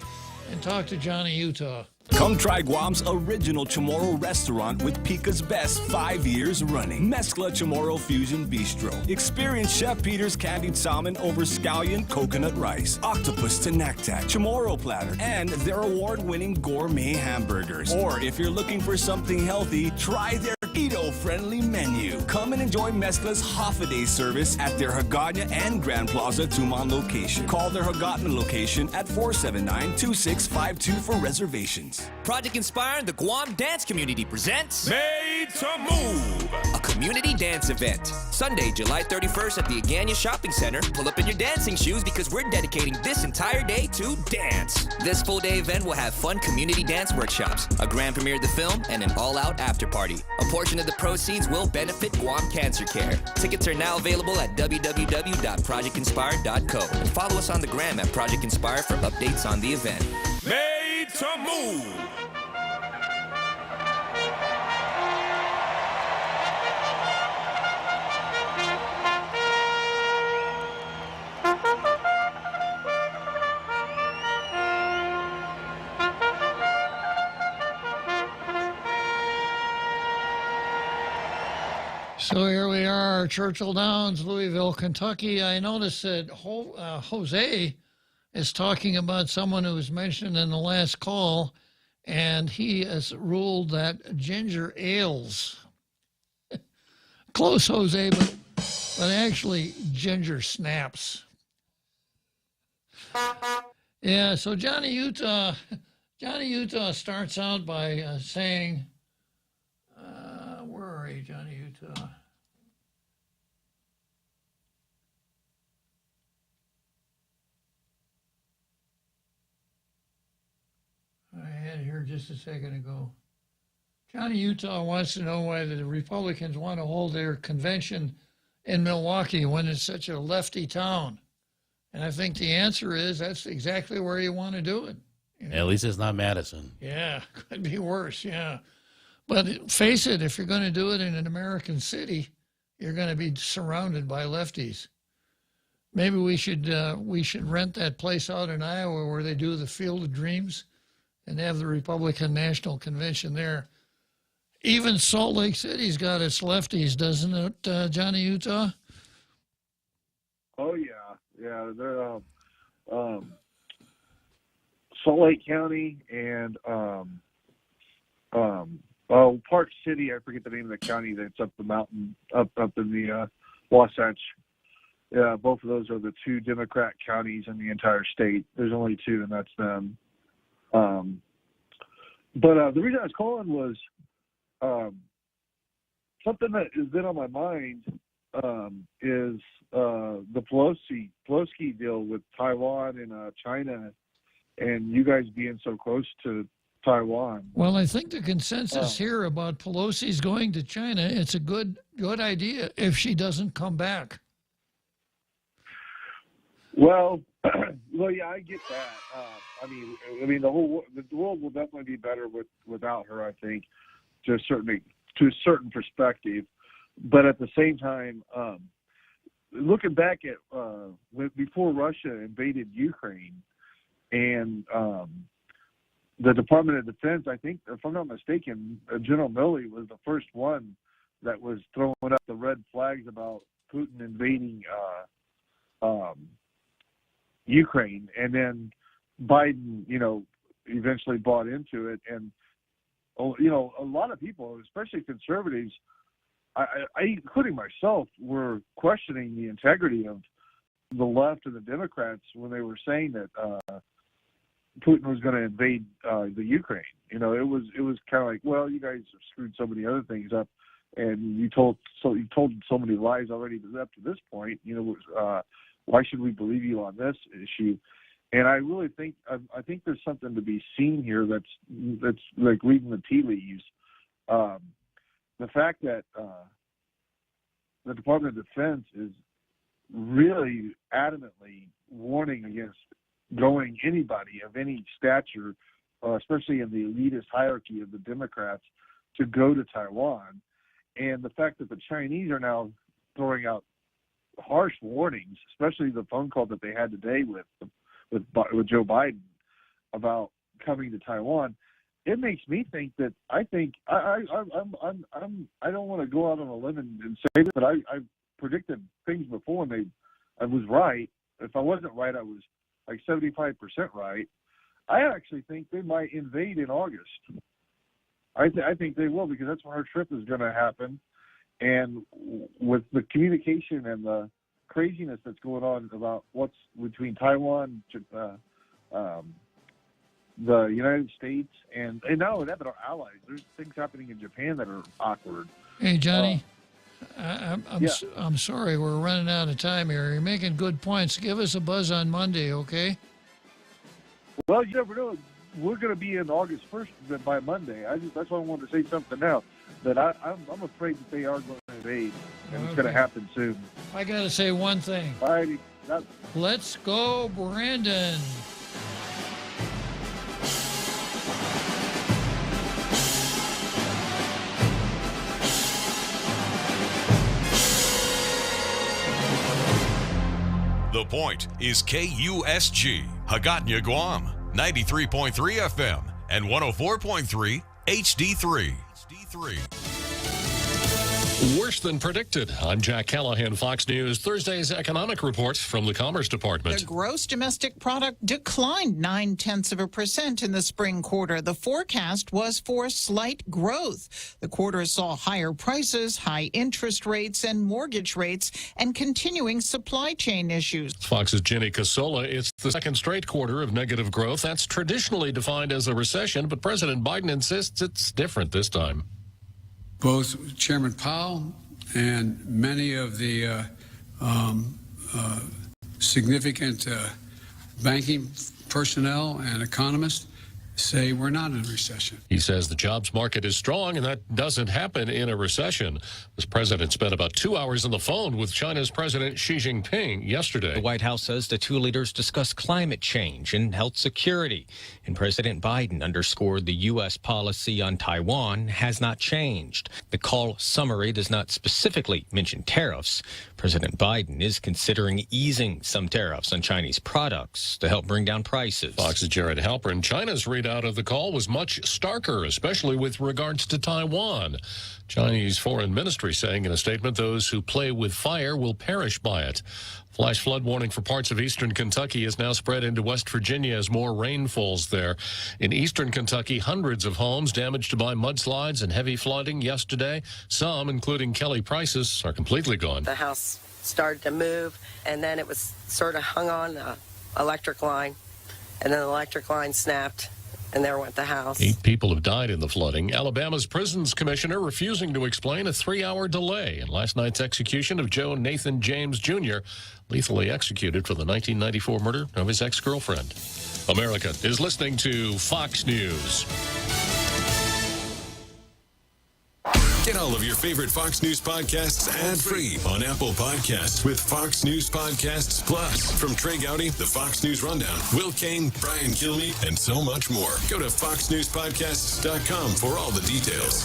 and talk to Johnny Utah. Come try Guam's original Chamorro restaurant with Pica's Best 5 years running. Mezcla Chamorro Fusion Bistro. Experience Chef Peter's candied salmon over scallion coconut rice, octopus to naktak, Chamorro platter, and their award-winning gourmet hamburgers. Or if you're looking for something healthy, try their keto-friendly menu. Come and enjoy Mezcla's half-a-day service at their Hagåtña and Grand Plaza Tumon location. Call their Hagåtña location at 479-2652 for reservations. Project Inspire and the Guam Dance Community presents Made to Move, a community dance event. Sunday, July 31st at the Hagåtña Shopping Center. Pull up in your dancing shoes because we're dedicating this entire day to dance. This full-day event will have fun community dance workshops, a grand premiere of the film, and an all-out after-party. A portion of the proceeds will benefit Guam Cancer Care. Tickets are now available at www.projectinspire.co. And follow us on the gram at Project Inspire for updates on the event. Made to Move. So here we are, Churchill Downs, Louisville, Kentucky. I noticed that Jose is talking about someone who was mentioned in the last call, and he has ruled that ginger ales. Close, Jose, but actually ginger snaps. Yeah, so Johnny Utah starts out by saying, where are you, Johnny Utah? I had it here just a second ago. Johnny Utah wants to know why the Republicans want to hold their convention in Milwaukee when it's such a lefty town. And I think the answer is that's exactly where you want to do it. You know? At least it's not Madison. Yeah, could be worse, yeah. But face it, if you're going to do it in an American city, you're going to be surrounded by lefties. Maybe we should rent that place out in Iowa where they do the Field of Dreams and have the Republican National Convention there. Even Salt Lake City's got its lefties, doesn't it, Johnny Utah? Oh, yeah. Yeah, they're Salt Lake County and Park City, I forget the name of the county that's up the mountain, up in the Wasatch. Yeah, both of those are the two Democrat counties in the entire state. There's only two, and that's them. But the reason I was calling was something that has been on my mind is the Pelosi deal with Taiwan and China, and you guys being so close to Taiwan. Well, I think the consensus here about Pelosi's going to China, it's a good idea if she doesn't come back. Well, yeah, I get that. I mean, the world will definitely be better without her. I think, to a certain perspective. But at the same time, looking back at before Russia invaded Ukraine, and the Department of Defense, I think, if I'm not mistaken, General Milley was the first one that was throwing up the red flags about Putin invading Ukraine, and then Biden, eventually bought into it, and a lot of people, especially conservatives, I including myself, were questioning the integrity of the left and the Democrats when they were saying that Putin was going to invade the Ukraine. It was kind of like, well, you guys have screwed so many other things up, and you told so many lies already up to this point. Why should we believe you on this issue? And I really think I think there's something to be seen here that's like reading the tea leaves. The fact that the Department of Defense is really adamantly warning against going anybody of any stature, especially in the elitist hierarchy of the Democrats, to go to Taiwan. And the fact that the Chinese are now throwing out harsh warnings, especially the phone call that they had today with Joe Biden about coming to Taiwan, it makes me think that I don't want to go out on a limb and say this, but I predicted things before and I was right. If I wasn't right, I was like 75% right. I actually think they might invade in August. I think they will, because that's when our trip is going to happen. And with the communication and the craziness that's going on about what's between Taiwan, the United States, and not only that, but our allies. There's things happening in Japan that are awkward. Hey, Johnny, I'm sorry we're running out of time here. You're making good points. Give us a buzz on Monday, okay? Well, you never know. We're going to be in August 1st by Monday. That's why I wanted to say something now. That I'm afraid that they are going to invade, and it's going to happen soon. I got to say one thing. Alrighty. Let's go, Brandon. The Point is KUSG, Hagåtña, Guam, 93.3 FM and 104.3 HD3. Worse than predicted. I'm Jack Callahan, Fox News. Thursday's economic report from the Commerce Department. The gross domestic product declined 0.9% in the spring quarter. The forecast was for slight growth. The quarter saw higher prices, high interest rates and mortgage rates, and continuing supply chain issues. Fox's Jenny Casola. It's the second straight quarter of negative growth. That's traditionally defined as a recession, but President Biden insists it's different this time. Both Chairman Powell and many of the significant banking personnel and economists say we're not in a recession. He says the jobs market is strong, and that doesn't happen in a recession. This president spent about 2 hours on the phone with China's President Xi Jinping yesterday. The White House says the two leaders discussed climate change and health security. And President Biden underscored the U.S. policy on Taiwan has not changed. The call summary does not specifically mention tariffs. President Biden is considering easing some tariffs on Chinese products to help bring down prices. Fox's Jared Halpern. China's readout of the call was much starker, especially with regards to Taiwan. Chinese Foreign Ministry saying in a statement those who play with fire will perish by it. Flash flood warning for parts of eastern Kentucky is now spread into West Virginia as more rain falls there. In eastern Kentucky, hundreds of homes damaged by mudslides and heavy flooding yesterday. Some, including Kelly Price's, are completely gone. The house started to move, and then it was sort of hung on the electric line, and then the electric line snapped. And there went the house. 8 people have died in the flooding. Alabama's prisons commissioner refusing to explain a 3-hour delay in last night's execution of Joe Nathan James Jr., lethally executed for the 1994 murder of his ex-girlfriend. America is listening to Fox News. Get all of your favorite Fox News podcasts ad-free on Apple Podcasts with Fox News Podcasts Plus. From Trey Gowdy, the Fox News Rundown, Will Kane, Brian Kilmeade, and so much more. Go to foxnewspodcasts.com for all the details.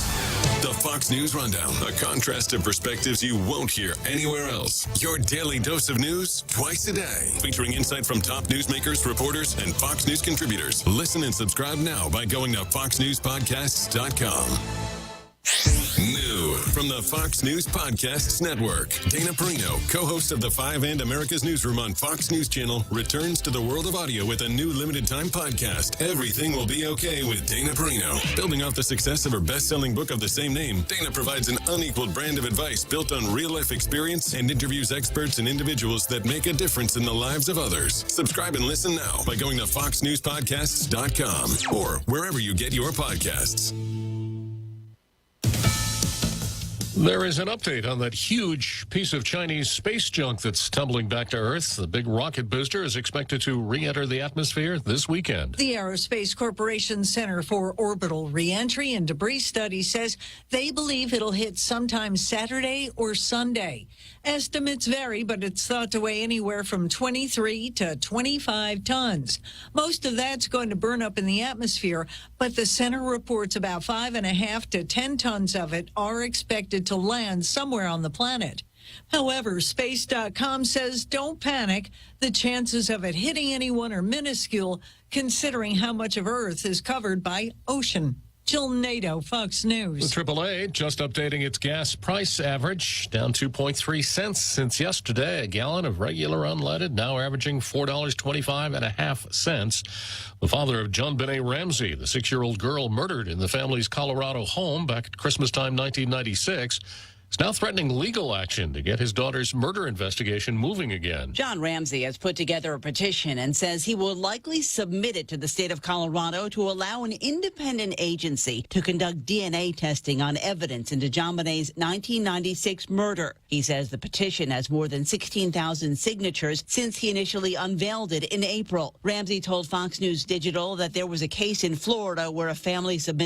The Fox News Rundown, a contrast of perspectives you won't hear anywhere else. Your daily dose of news twice a day, featuring insight from top newsmakers, reporters, and Fox News contributors. Listen and subscribe now by going to foxnewspodcasts.com. New from the Fox News Podcasts Network, Dana Perino, co-host of the 5 and America's Newsroom on Fox News Channel, returns to the world of audio with a new limited-time podcast, Everything Will Be Okay with Dana Perino. Building off the success of her best-selling book of the same name, Dana provides an unequaled brand of advice built on real-life experience and interviews experts and individuals that make a difference in the lives of others. Subscribe and listen now by going to foxnewspodcasts.com or wherever you get your podcasts. There is an update on that huge piece of Chinese space junk that's tumbling back to Earth. The big rocket booster is expected to re-enter the atmosphere this weekend. The Aerospace Corporation Center for Orbital Reentry and Debris Study says they believe it'll hit sometime Saturday or Sunday. Estimates vary, but it's thought to weigh anywhere from 23 to 25 tons. Most of that's going to burn up in the atmosphere, but the center reports about 5.5 to 10 tons of it are expected to land somewhere on the planet. However, Space.com says don't panic. The chances of it hitting anyone are minuscule, considering how much of Earth is covered by ocean. Jill Nato, Fox News. The AAA just updating its gas price average, down 2.3 cents since yesterday. A gallon of regular unleaded now averaging $4.25.5. The father of John Benet Ramsey, the 6-year-old girl murdered in the family's Colorado home back at Christmas time 1996, is now threatening legal action to get his daughter's murder investigation moving again. John Ramsey has put together a petition and says he will likely submit it to the state of Colorado to allow an independent agency to conduct DNA testing on evidence into John Benet's 1996 murder. He says the petition has more than 16,000 signatures since he initially unveiled it in April. Ramsey told Fox News Digital that there was a case in Florida where a family submitted